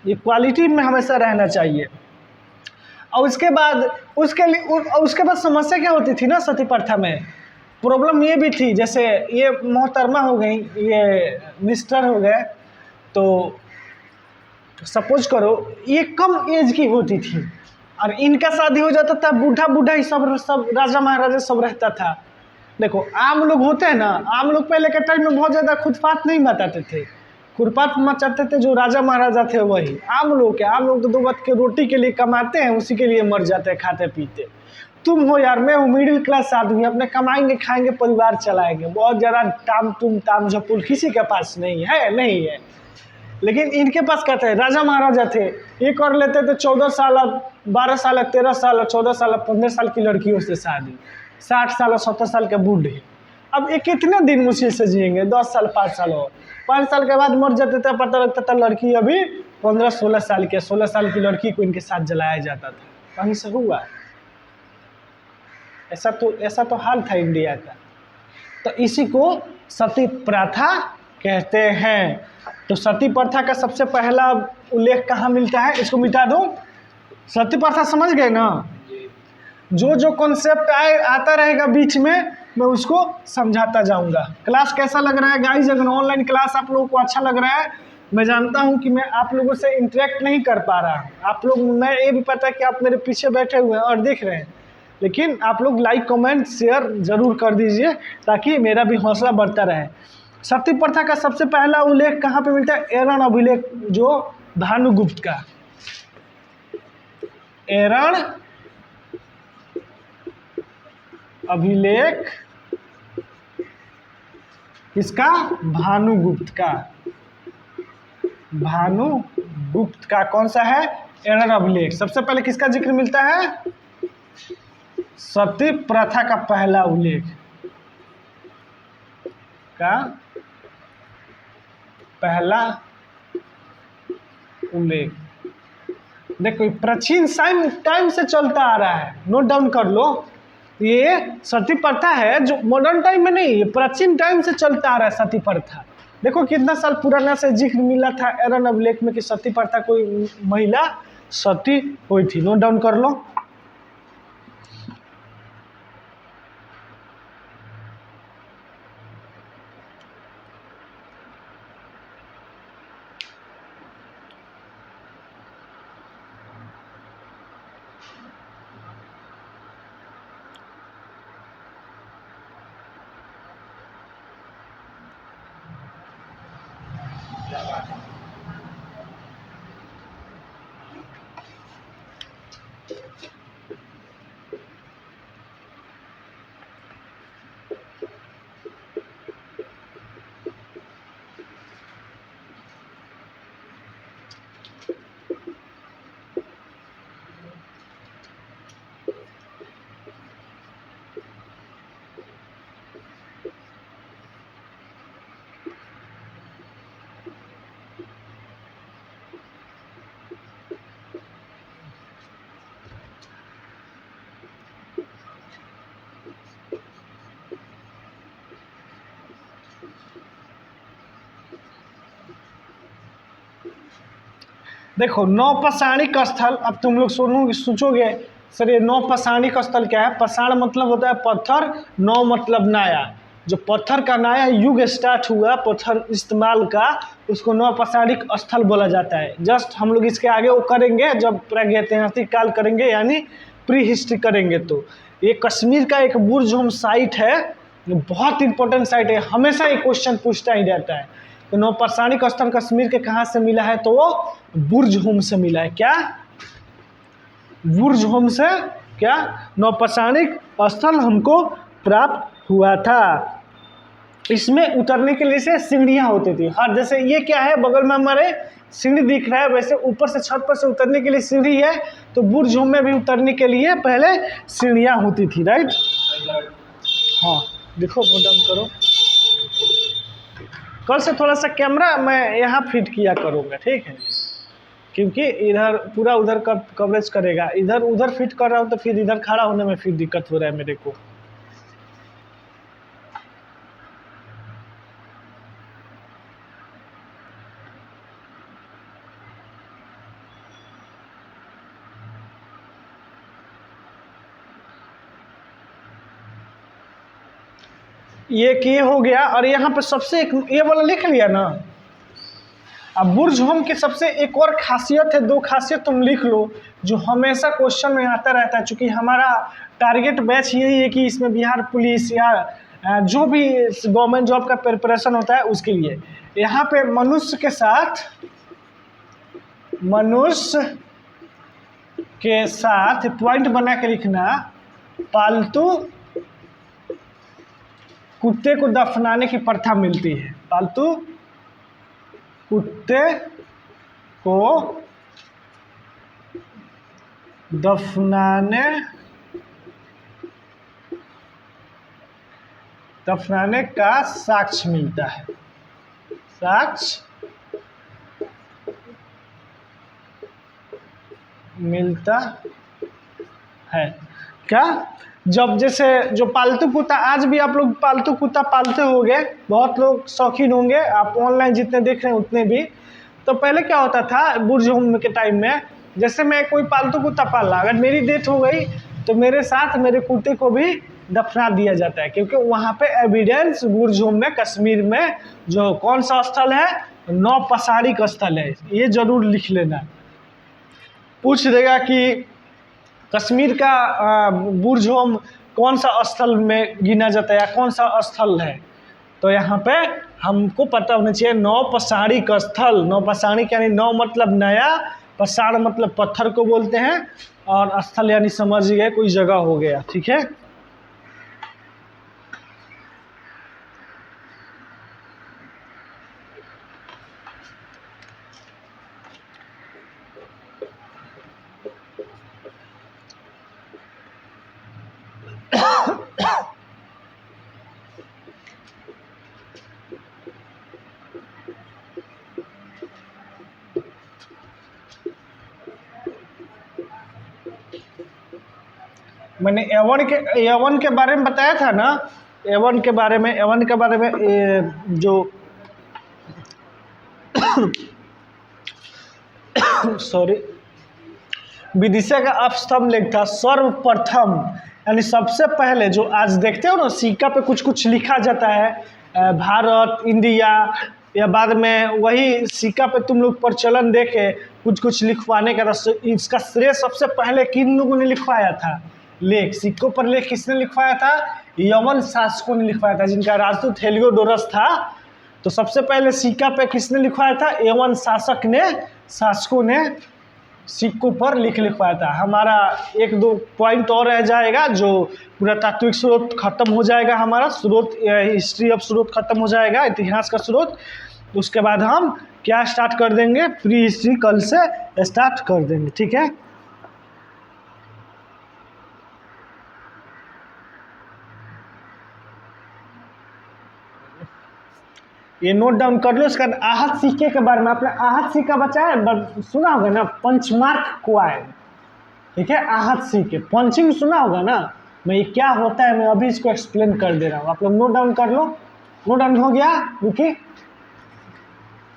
इक्वालिटी में हमेशा रहना चाहिए। और उसके बाद समस्या क्या होती थी ना सती प्रथा में, प्रॉब्लम ये भी थी, जैसे ये मोहतरमा हो गई, ये मिस्टर हो गए, तो सपोज करो ये कम एज की होती थी, और इनका शादी हो जाता था, बूढ़ा बूढ़ा ही सब सब राजा महाराजा सब रहता था। देखो आम लोग होते हैं ना, आम लोग पहले के टाइम में बहुत ज़्यादा खुरपात नहीं मचाते थे, खुरपात मचाते थे जो राजा महाराजा थे वही। आम लोग क्या, आम लोग तो 2 वक्त के रोटी के लिए कमाते हैं, उसी के लिए मर जाते हैं खाते पीते। तुम हो यार, मैं हूँ मिडिल क्लास आदमी, अपने कमाएंगे खाएंगे परिवार चलाएंगे, बहुत ज़्यादा ताम झपुल किसी के पास नहीं है, नहीं है। लेकिन इनके पास क्या थे, राजा महाराजा थे, ये कर लेते थे 14 साल 12 साल 13 साल 14 साल 15 साल की लड़कियों से शादी, 60 साल 70 साल के बूढ़े। अब ये कितने दिन मुश्किल से जिएंगे, 10 साल 5 साल और 5 साल के बाद मर जाते थे, पता लगता था लड़की अभी 15-16 साल के, 16 साल की लड़की को इनके साथ जलाया जाता था। कहीं से हुआ ऐसा तो हाल था इंडिया का। तो इसी को सती प्रथा कहते हैं। तो सती प्रथा का सबसे पहला उल्लेख कहाँ मिलता है, इसको मिटा दूं। सती प्रथा समझ गए ना, जो कॉन्सेप्ट आता रहेगा बीच में मैं उसको समझाता जाऊंगा। क्लास कैसा लग रहा है गाइस? अगर ऑनलाइन क्लास आप लोगों को अच्छा लग रहा है, मैं जानता हूं कि मैं आप लोगों से इंटरेक्ट नहीं कर पा रहा हूं। आप लोग, मैं ये भी पता है कि आप मेरे पीछे बैठे हुए हैं और देख रहे हैं, लेकिन आप लोग लाइक कमेंट शेयर ज़रूर कर दीजिए ताकि मेरा भी हौसला बढ़ता रहे। सती प्रथा का सबसे पहला उल्लेख कहाँ पे मिलता है? एरण अभिलेख, जो भानुगुप्त का, एरण अभिलेख किसका? भानुगुप्त का। भानुगुप्त का कौन सा है? एरण अभिलेख। सबसे पहले किसका जिक्र मिलता है? सती प्रथा का पहला उल्लेख का पहला उल्लेख। देखो प्राचीन टाइम से चलता आ रहा है, नोट डाउन कर लो। ये सती प्रथा है जो मॉडर्न टाइम में नहीं, ये प्राचीन टाइम से चलता आ रहा है सती प्रथा। देखो कितना साल पुराना से जिक्र मिला था एरण अभिलेख में कि सती प्रथा कोई महिला सती हुई थी। नोट डाउन कर लो। देखो नौपाषाणिक स्थल, अब तुम लोग सोचोगे सर ये नौपाषाणिक स्थल क्या है? पाषाण मतलब होता है पत्थर, नौ मतलब नया। जो पत्थर का नया युग स्टार्ट हुआ पत्थर इस्तेमाल का, उसको नौपाषाणिक स्थल बोला जाता है। जस्ट हम लोग इसके आगे वो करेंगे जब प्रागैतिहासिक काल करेंगे, यानी प्री हिस्ट्री करेंगे। तो ये कश्मीर का एक बुर्ज होम साइट है, बहुत इंपॉर्टेंट साइट है, हमेशा ये क्वेश्चन पूछता ही रहता है। तो नौपाषाणिक स्थल कश्मीर के कहाँ से मिला है? तो वो बुर्ज होम से मिला है। क्या? बुर्ज होम से क्या नौपाषाणिक स्थल हमको प्राप्त हुआ था। इसमें उतरने के लिए से सीढ़ियाँ होती थी हर, जैसे ये क्या है बगल में हमारे सीढ़ी दिख रहा है, वैसे ऊपर से छत पर से उतरने के लिए सीढ़ी है। तो बुर्ज होम में भी उतरने के लिए पहले सीढ़ियाँ होती थी, राइट? हाँ देखो, नोट डाउन करो। कल से थोड़ा सा कैमरा मैं यहाँ फिट किया करूँगा, ठीक है? क्योंकि इधर पूरा उधर कवरेज करेगा, इधर उधर फिट कर रहा हूँ तो फिर इधर खड़ा होने में फिर दिक्कत हो रहा है मेरे को। ये हो गया। और यहाँ पे सबसे एक ये वाला लिख लिया ना। अब बुर्जहोम की सबसे एक और खासियत है, 2 खासियत तुम लिख लो जो हमेशा क्वेश्चन में आता रहता है, चूँकि हमारा टारगेट बैच यही है कि इसमें बिहार पुलिस या जो भी गवर्नमेंट जॉब का प्रिपरेशन होता है उसके लिए। यहाँ पे मनुष्य के साथ पॉइंट बना के लिखना, पालतू कुत्ते को दफनाने की प्रथा मिलती है। पालतू कुत्ते को दफनाने का साक्ष्य मिलता है। साक्ष्य मिलता है क्या? जब जैसे जो पालतू कुत्ता, आज भी आप लोग पालतू कुत्ता पालते होंगे, बहुत लोग शौकीन होंगे, आप ऑनलाइन जितने देख रहे हैं उतने भी। तो पहले क्या होता था बुर्जहोम के टाइम में, जैसे मैं कोई पालतू कुत्ता पाल रहा, अगर मेरी डेथ हो गई तो मेरे साथ मेरे कुत्ते को भी दफना दिया जाता है, क्योंकि वहाँ पे एविडेंस बुर्जहोम में, कश्मीर में जो कौन सा स्थल है, नौपसारिक स्थल है। ये जरूर लिख लेना। पूछ देगा कि कश्मीर का बुर्जहोम कौन सा स्थल में गिना जाता है या कौन सा स्थल है, तो यहाँ पे हमको पता होना चाहिए नौपसारिक स्थल। नौपसारिक यानी नौ मतलब नया, पसार मतलब पत्थर को बोलते हैं, और स्थल यानी समझ गए कोई जगह हो गया। ठीक है, मैंने एवन के बारे में बताया था ना। एवन के बारे में जो सॉरी, विदिशा का अपस्तंभ लेख था। सर्वप्रथम यानी सबसे पहले, जो आज देखते हो ना सिक्का पे कुछ कुछ लिखा जाता है, भारत, इंडिया, या बाद में वही सिक्का पे तुम लोग प्रचलन देखे कुछ कुछ लिखवाने का, इसका श्रेय सबसे पहले किन लोगों ने लिखवाया था? लेख, सिक्कों पर लेख किसने लिखवाया था? यवन शासकों ने लिखवाया था, जिनका राजदूत हेलियोडोरस था। तो सबसे पहले सिक्का पे किसने लिखवाया था? यवन शासकों ने सिक्कों पर लिखवाया था। हमारा 1-2 पॉइंट और रह जाएगा, जो पुरातात्विक स्रोत खत्म हो जाएगा, हमारा स्रोत हिस्ट्री ऑफ स्रोत खत्म हो जाएगा, इतिहास का स्रोत। उसके बाद हम क्या स्टार्ट कर देंगे? प्री हिस्ट्री कल से स्टार्ट कर देंगे। ठीक है, ये नोट डाउन कर लो। इसका आहत सिक्के के बारे में, आपने आहत सिक्का बचा है, सुना होगा ना, पंचमार्क क्वाइन। ठीक है, आहत सिक्के, पंचिंग सुना होगा ना। मैं ये क्या होता है मैं अभी इसको एक्सप्लेन कर दे रहा हूँ, आप लोग नोट डाउन कर लो। नोट डाउन हो गया? रुकिए,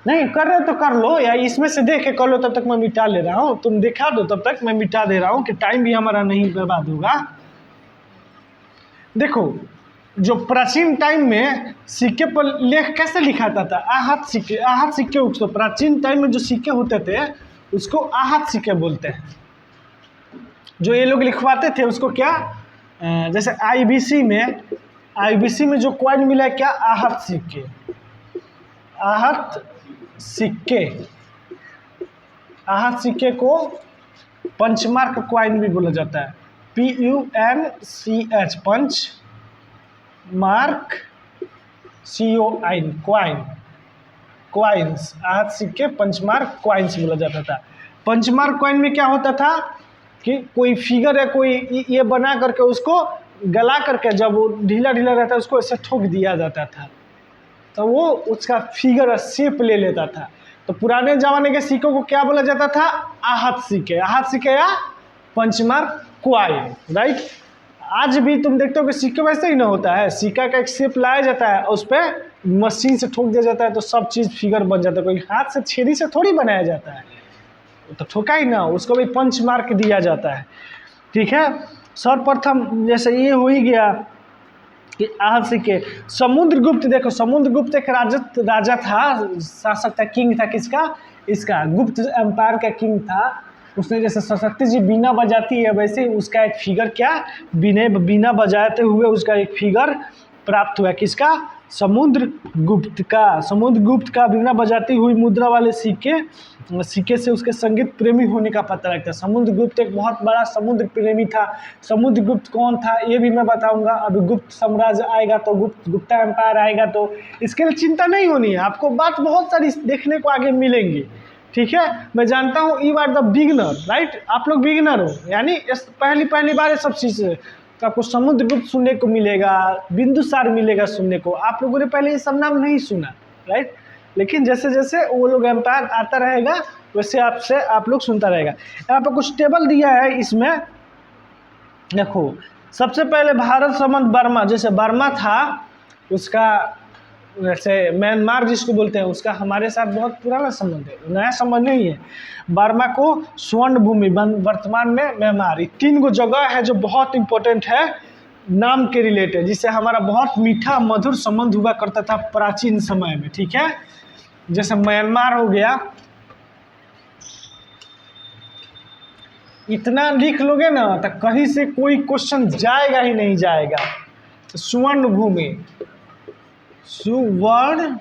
नहीं कर रहे तो कर लो, या इसमें से देख के कर लो, तब तक मैं मिटा ले रहा हूँ। तुम दिखा दो तब तक मैं मिटा दे रहा हूँ, कि टाइम भी हमारा नहीं बर्बाद होगा। देखो, जो प्राचीन टाइम में सिक्के पर लेख कैसे लिखाता था? आहत सिक्के। आहत सिक्के उसको, प्राचीन टाइम में जो सिक्के होते थे उसको आहत सिक्के बोलते हैं। जो ये लोग लिखवाते थे उसको क्या, जैसे आईबीसी में जो कॉइन मिला है क्या? आहत सिक्के। आहत सिक्के को पंचमार्क कॉइन भी बोला जाता है। PUNCH, punch mark COIN, coins. आहत सिक्के पंचमार्क क्वाइंस बोला जाता था। पंचमार्क कॉइन में क्या होता था कि कोई फिगर है, कोई ये बना करके उसको गला करके, जब वो ढीला ढीला रहता है उसको ऐसे ठोक दिया जाता था, तो वो उसका फिगर शेप ले लेता था। तो पुराने ज़माने के सिक्कों को क्या बोला जाता था? आहत सिक्के। आहत सिक्के या पंचमार्क क्वाइन, राइट। आज भी तुम देखते हो कि सिक्के वैसे ही ना होता है, सिक्का का एक शेप लाया जाता है, उस पर मशीन से ठोक दिया जाता है, तो सब चीज़ फिगर बन जाता है। कोई हाथ से छेड़ी से थोड़ी बनाया जाता है, तो ठोका ही ना, उसको भी पंच मार्क दिया जाता है। ठीक है, सर्वप्रथम जैसे ये हो ही गया, कि आज से के समुद्रगुप्त, देखो समुद्रगुप्त एक राजा था, शासक था, किंग था किसका, इसका गुप्त एम्पायर का किंग था। उसने जैसे सरस्वती जी बीना बजाती है वैसे ही उसका एक फिगर क्या, बीना बजाते हुए उसका एक फिगर प्राप्त हुआ, किसका, समुद्रगुप्त का। समुद्रगुप्त का बीना बजाती हुई मुद्रा वाले सिक्के से उसके संगीत प्रेमी होने का पता लगता है। समुद्रगुप्त एक बहुत बड़ा समुद्र प्रेमी था। समुद्रगुप्त कौन था ये भी मैं बताऊंगा। अभी गुप्त साम्राज्य आएगा तो गुप्ता एम्पायर आएगा तो इसके लिए चिंता नहीं होनी है, आपको बात बहुत सारी देखने को आगे मिलेंगी। ठीक है, मैं जानता हूँ you are the beginner, right, आप लोग बिगिनर हो, यानी पहली बार ये सब चीज़ तो आपको समुद्रगुप्त सुनने को मिलेगा, बिंदुसार मिलेगा सुनने को। आप लोगों ने पहले ये सब नाम नहीं सुना, राइट, लेकिन जैसे जैसे वो लोग एम्पायर आता रहेगा वैसे आप लोग सुनता रहेगा। यहाँ पर कुछ टेबल दिया है, इसमें देखो सबसे पहले भारत संबंध बर्मा, जैसे बर्मा था उसका, जैसे म्यांमार जिसको बोलते हैं उसका हमारे साथ बहुत पुराना संबंध है, नया संबंध नहीं है। बर्मा को स्वर्ण भूमि, वर्तमान में म्यांमार, ये 3 गो जगह है जो बहुत इंपॉर्टेंट है नाम के रिलेटेड, जिससे हमारा बहुत मीठा मधुर संबंध हुआ करता था प्राचीन समय में। ठीक है, जैसे म्यांमार हो गया, इतना लिख लोगे ना तो कहीं से कोई क्वेश्चन जाएगा ही नहीं जाएगा। स्वर्ण भूमि, सुवर्ण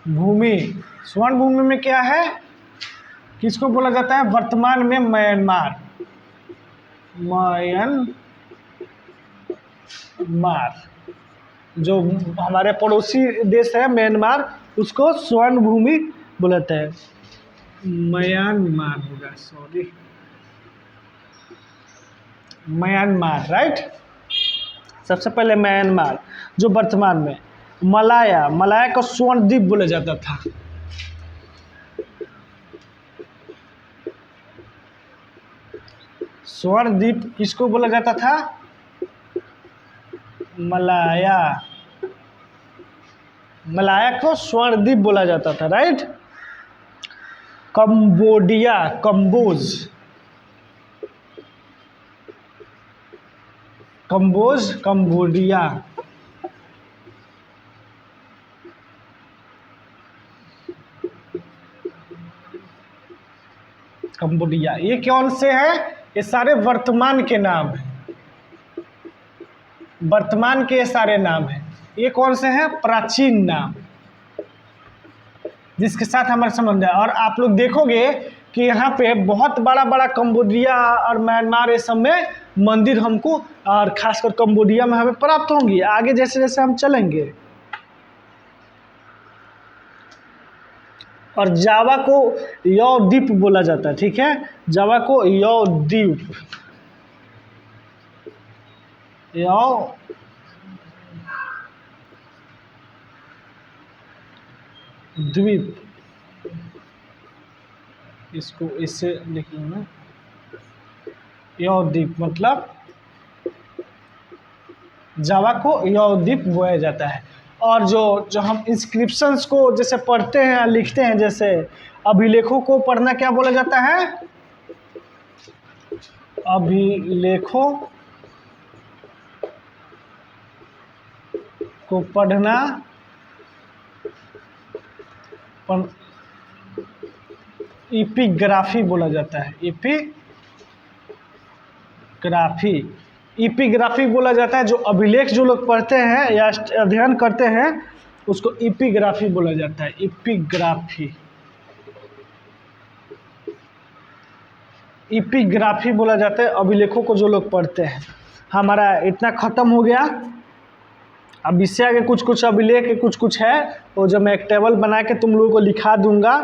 भूमि, स्वर्ण भूमि में क्या है, किसको बोला जाता है, वर्तमान में म्यांमार, जो हमारे पड़ोसी देश है म्यांमार, उसको स्वर्ण भूमि बोलते हैं। म्यांमार होगा, सॉरी, म्यांमार, राइट। सबसे पहले म्यांमार जो वर्तमान में, मलाया को स्वर्ण द्वीप बोला जाता था। स्वर्ण द्वीप किसको बोला जाता था, मलाया को स्वर्ण द्वीप बोला जाता था, राइट। कंबोडिया, कंबोडिया, ये कौन से हैं, ये सारे वर्तमान के नाम हैं, वर्तमान के ये सारे नाम हैं। ये कौन से हैं, प्राचीन नाम, जिसके साथ हमारा संबंध है। और आप लोग देखोगे कि यहाँ पे बहुत बड़ा बड़ा कंबोडिया और म्यांमार ये सब में मंदिर हमको, और खासकर कंबोडिया में हमें प्राप्त होंगी आगे जैसे जैसे हम चलेंगे। और जावा को यौ द्वीप बोला जाता है, ठीक है, जावा को यौ द्वीप, यौ द्वीप, इसको इससे लिख लेना, यौ द्वीप मतलब जावा को यौ द्वीप बोला जाता है। और जो हम इंस्क्रिप्शंस को जैसे पढ़ते हैं लिखते हैं, जैसे अभिलेखों को पढ़ना क्या बोला जाता है, अभिलेखों को पढ़ना एपिग्राफी बोला जाता है, एपिग्राफी बोला जाता है। जो अभिलेख जो लोग पढ़ते हैं या अध्ययन करते हैं उसको एपिग्राफी बोला जाता है, एपिग्राफी बोला जाता है अभिलेखों को जो लोग पढ़ते हैं। हमारा इतना खत्म हो गया, अब इससे आगे कुछ अभिलेख कुछ है वो जो मैं एक टेबल बना के तुम लोगों को लिखा दूंगा।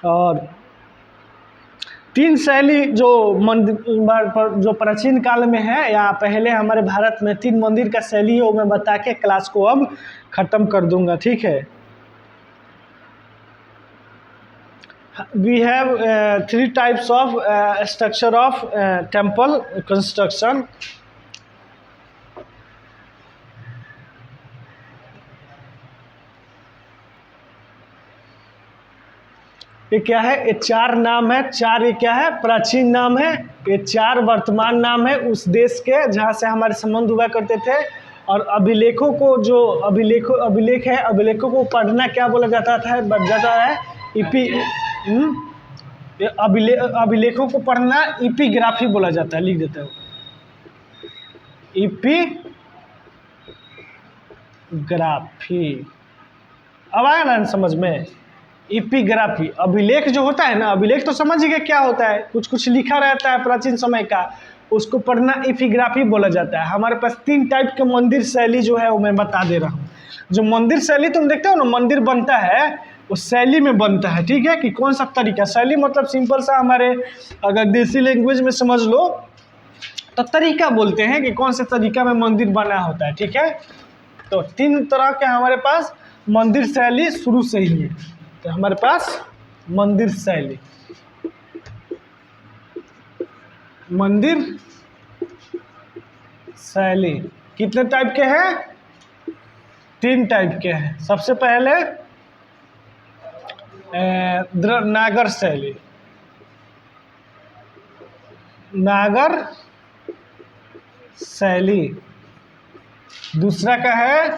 और 3 शैली जो मंदिर जो प्राचीन काल में है या पहले हमारे भारत में 3 मंदिर का शैली है वो मैं बता के क्लास को अब ख़त्म कर दूंगा, ठीक है। We have 3 types of structure of temple construction. ये क्या है, ये 4 नाम है, 4 ये क्या है, प्राचीन नाम है, ये 4 वर्तमान नाम है उस देश के जहाँ से हमारे संबंध हुआ करते थे। और अभिलेखों को जो अभिलेख है, अभिलेखों को पढ़ना क्या बोला जाता है अभिलेखों को पढ़ना इपिग्राफी बोला जाता है। लिख देते हो इपिग्राफी। अब आया ना समझ में, इपिग्राफी। अभिलेख जो होता है ना, अभिलेख तो समझ गए क्या होता है, कुछ कुछ लिखा रहता है प्राचीन समय का, उसको पढ़ना इपिग्राफी बोला जाता है। हमारे पास 3 टाइप के मंदिर शैली जो है वो मैं बता दे रहा हूँ। जो मंदिर शैली तुम देखते हो ना, मंदिर बनता है वो शैली में बनता है, ठीक है, कि कौन सा तरीका। शैली मतलब सिंपल सा, हमारे अगर देसी लैंग्वेज में समझ लो तो तरीका बोलते हैं कि कौन से तरीका में मंदिर बना होता है, ठीक है। तो 3 तरह के हमारे पास मंदिर शैली शुरू से ही है। तो हमारे पास मंदिर शैली, मंदिर शैली कितने टाइप के हैं, 3 टाइप के हैं। सबसे पहले नागर शैली, नागर शैली। दूसरा का है,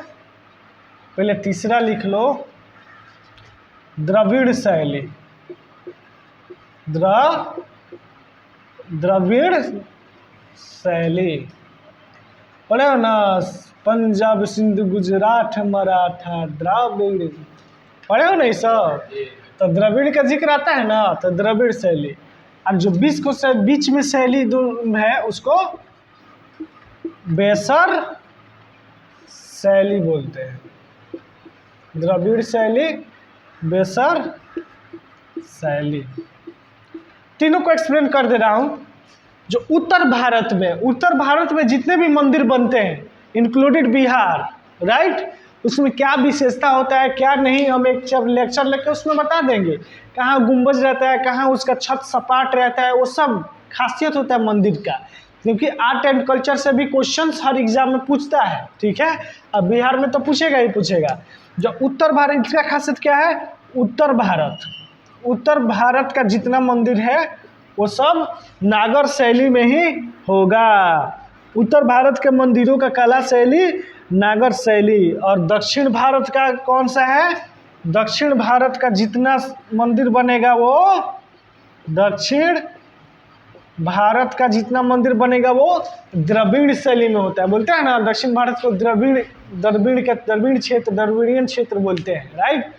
पहले तीसरा लिख लो, द्रविड़ शैली, द्रविड़ शैली। पढ़े हो ना, पंजाब सिंध गुजरात मराठा द्राविड़, पढ़े हो ना ये सब। तो द्रविड़ का जिक्र आता है ना, तो द्रविड़ शैली। और जो बीच में शैली है उसको बेसर शैली बोलते हैं। द्रविड़ शैली, बेसर शैली, तीनों को एक्सप्लेन कर दे रहा हूँ। जो उत्तर भारत में जितने भी मंदिर बनते हैं, इंक्लूडेड बिहार, राइट, उसमें क्या विशेषता होता है क्या नहीं, हम एक लेक्चर लेकर उसमें बता देंगे। कहाँ गुंबज रहता है, कहाँ उसका छत सपाट रहता है, वो सब खासियत होता है मंदिर का। क्योंकि आर्ट एंड कल्चर से भी क्वेश्चंस हर एग्जाम में पूछता है, ठीक है। अब बिहार में तो पूछेगा ही पूछेगा। जो उत्तर भारत, इसका खासियत क्या है, उत्तर भारत का जितना मंदिर है वो सब नागर शैली में ही होगा। उत्तर भारत के मंदिरों का कला शैली नागर शैली। और दक्षिण भारत का कौन सा है, दक्षिण भारत का जितना मंदिर बनेगा वो, दक्षिण भारत का जितना मंदिर बनेगा वो द्रविड़ शैली में होता है। बोलते हैं ना दक्षिण भारत को द्रविड़ क्षेत्र, द्रविड़ियन क्षेत्र बोलते हैं, राइट।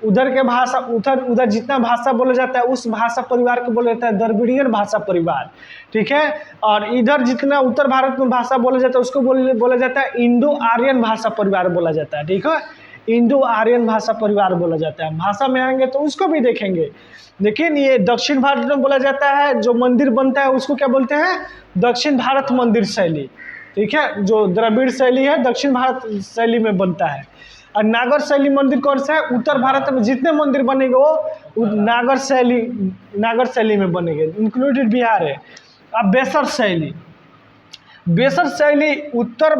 उधर के भाषा, उधर जितना भाषा बोला जाता है उस भाषा परिवार को बोला जाता है द्रविड़ियन भाषा परिवार, ठीक है। और इधर जितना उत्तर भारत में भाषा बोला जाता है उसको बोला जाता है इंडो आर्यन भाषा परिवार बोला जाता है, ठीक है। इंडो आर्यन भाषा परिवार बोला जाता है। भाषा में आएंगे तो उसको भी देखेंगे। लेकिन ये दक्षिण भारत में बोला जाता है, जो मंदिर बनता है उसको क्या बोलते हैं, दक्षिण भारत मंदिर शैली, ठीक है। जो द्रविड़ शैली है दक्षिण भारत शैली में बनता है। और नागर शैली मंदिर कौन सा है, उत्तर भारत में जितने मंदिर बनेंगे वो नागर शैली में बनेंगे, इंक्लूडेड बिहार है। अब बेसर शैली उत्तर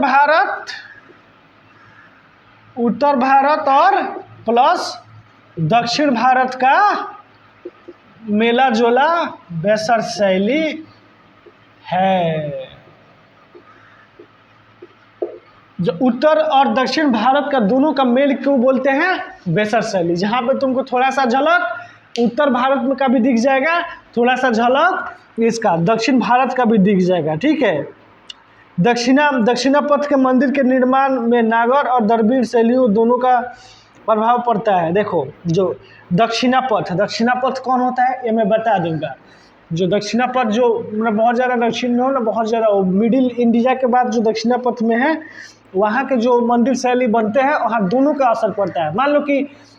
भारत और प्लस दक्षिण भारत का मेला जोला बेसर शैली है। जो उत्तर और दक्षिण भारत का दोनों का मेल क्यों बोलते हैं, बेसर शैली। जहाँ पे तुमको थोड़ा सा झलक उत्तर भारत में का भी दिख जाएगा, थोड़ा सा झलक इसका दक्षिण भारत का भी दिख जाएगा, ठीक है। दक्षिणापथ के मंदिर के निर्माण में नागर और द्रविड़ शैलियों दोनों का प्रभाव पड़ता है। देखो जो दक्षिणापथ कौन होता है ये मैं बता दूंगा। जो दक्षिणापथ जो मतलब बहुत ज़्यादा दक्षिण में हो ना, बहुत ज़्यादा मिडिल इंडिया के बाद जो दक्षिणापथ में है वहाँ के जो मंदिर शैली बनते हैं वहाँ दोनों का असर पड़ता है। मान लो कि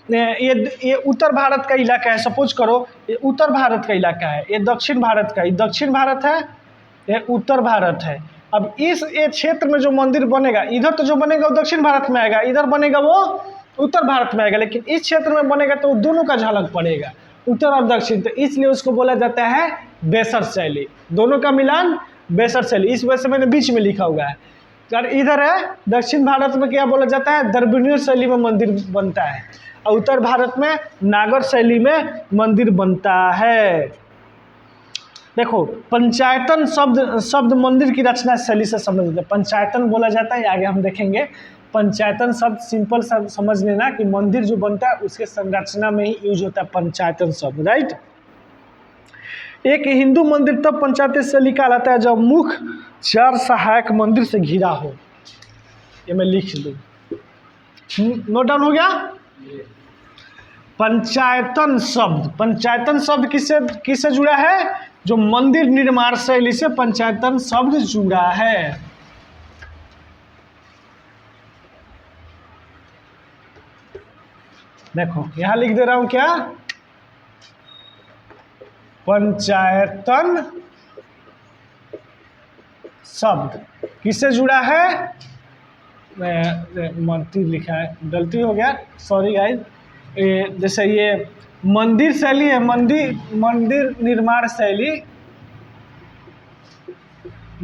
ये उत्तर भारत का इलाका है, सपोज करो ये उत्तर भारत का इलाका है, ये दक्षिण भारत का, ये दक्षिण भारत है, ये उत्तर भारत है। अब ये क्षेत्र में जो मंदिर बनेगा, इधर तो जो बनेगा वो दक्षिण भारत में आएगा, इधर बनेगा वो उत्तर भारत में आएगा, लेकिन इस क्षेत्र में बनेगा तो दोनों का झलक पड़ेगा, उत्तर और दक्षिण। तो इसलिए उसको बोला जाता है बेसर शैली, दोनों का मिलान बेसर शैली। इस वजह से मैंने बीच में लिखा हुआ है। और इधर है दक्षिण भारत में क्या बोला जाता है, द्रविड़ीय शैली में मंदिर बनता है। और उत्तर भारत में नागर शैली में मंदिर बनता है। देखो पंचायतन शब्द मंदिर की रचना शैली से समझते हैं। पंचायतन बोला जाता है, आगे हम देखेंगे। पंचायतन शब्द सिंपल समझ लेना कि मंदिर जो बनता है उसके संरचना में ही यूज होता है पंचायतन शब्द, राइट। एक हिंदू मंदिर तब पंचायत शैली कहलाता है जब मुख्य 4 सहायक मंदिर से घिरा हो। ये मैं लिख लूँ, नोट डाउन हो गया। पंचायतन शब्द किससे जुड़ा है? जो मंदिर निर्माण शैली से पंचायतन शब्द जुड़ा है। देखो यहां लिख दे रहा हूं क्या, पंचायतन शब्द किससे जुड़ा है? मंदिर लिखा है, गलती हो गया, सॉरी गाइस। जैसे ये मंदिर शैली है, मंदिर निर्माण शैली,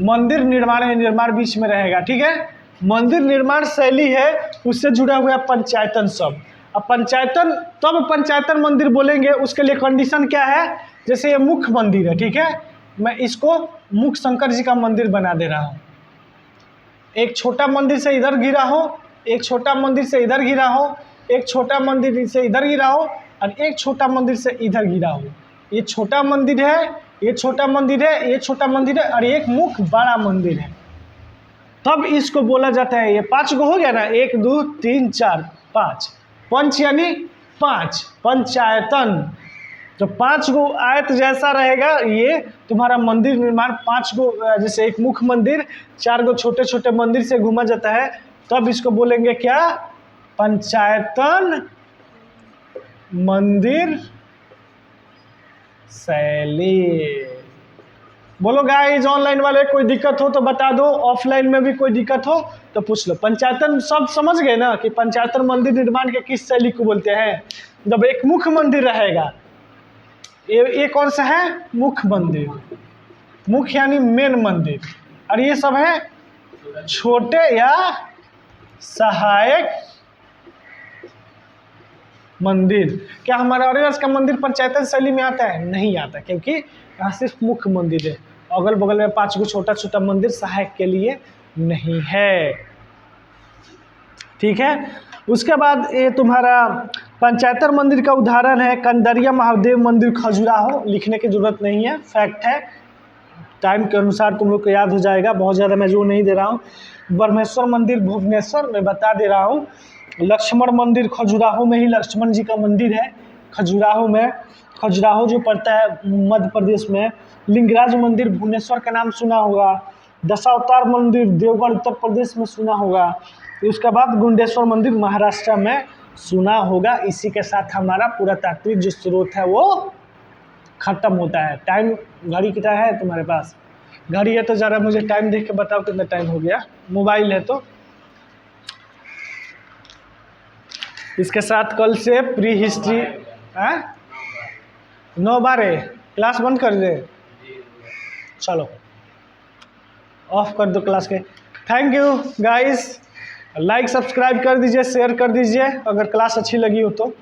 मंदिर निर्माण बीच में रहेगा, ठीक है। मंदिर निर्माण शैली है, उससे जुड़ा हुआ पंचायतन शब्द। अब पंचायतन मंदिर बोलेंगे, उसके लिए कंडीशन क्या है? जैसे ये मुख्य मंदिर है, ठीक है, मैं इसको मुख्य शंकर जी का मंदिर बना दे रहा हूँ। एक छोटा मंदिर से इधर घिरा हो, एक छोटा मंदिर से इधर घिरा हो, एक छोटा मंदिर से इधर गिरा हो, और एक छोटा मंदिर से इधर गिरा हो। ये छोटा मंदिर है, ये छोटा मंदिर है, ये छोटा मंदिर है, और एक मुख्य बड़ा मंदिर है। तब इसको बोला जाता है, ये 5 गो हो गया ना, 1 2 3 4 5, पंच यानी 5, पंचायतन। जो 5 गो आयत जैसा रहेगा ये तुम्हारा मंदिर निर्माण। 5 गो, जैसे एक मुख्य मंदिर 4 गो छोटे छोटे मंदिर से घूमा जाता है, तब इसको बोलेंगे क्या? पंचायतन मंदिर शैली। बोलो गाइस, ऑनलाइन वाले कोई दिक्कत हो तो बता दो, ऑफलाइन में भी कोई दिक्कत हो तो पूछ लो। पंचायतन सब समझ गए ना कि पंचायतन मंदिर निर्माण के किस शैली को बोलते हैं? जब एक मुख्य मंदिर रहेगा, ये कौन सा है? मुख्य मंदिर, मुख्य यानी मेन मंदिर, और ये सब है छोटे या सहायक मंदिर। क्या हमारा औरंगाबाद का मंदिर पंचायतन शैली में आता है? नहीं आता, क्योंकि यहाँ सिर्फ मुख्य मंदिर है, अगल बगल में 5 गो छोटा छोटा मंदिर सहायक के लिए नहीं है, ठीक है। उसके बाद ये तुम्हारा पंचायतन मंदिर का उदाहरण है कंदरिया महादेव मंदिर खजुराहो। लिखने की जरूरत नहीं है, फैक्ट है, टाइम के अनुसार तुम लोग को याद हो जाएगा, बहुत ज़्यादा मैं जोर नहीं दे रहा हूँ। ब्रह्मेश्वर मंदिर भुवनेश्वर में बता दे रहा हूँ। लक्ष्मण मंदिर खजुराहो में ही लक्ष्मण जी का मंदिर है, खजुराहो में। खजुराहो जो पड़ता है मध्य प्रदेश में। लिंगराज मंदिर भुवनेश्वर का नाम सुना होगा। दशावतार मंदिर देवगढ़ उत्तर प्रदेश में सुना होगा। उसके बाद गुंडेश्वर मंदिर महाराष्ट्र में सुना होगा। इसी के साथ हमारा पुरातात्विक जो स्रोत है वो खत्म होता है। टाइम घड़ी कितना है तुम्हारे पास? घड़ी है तो ज़रा मुझे टाइम देख के बताओ कितना टाइम हो गया। मोबाइल है तो इसके साथ कल से प्री हिस्ट्री 9:12 क्लास बंद कर दे। चलो ऑफ कर दो क्लास के। Thank you guys, like subscribe कर दीजिए, शेयर कर दीजिए अगर क्लास अच्छी लगी हो तो।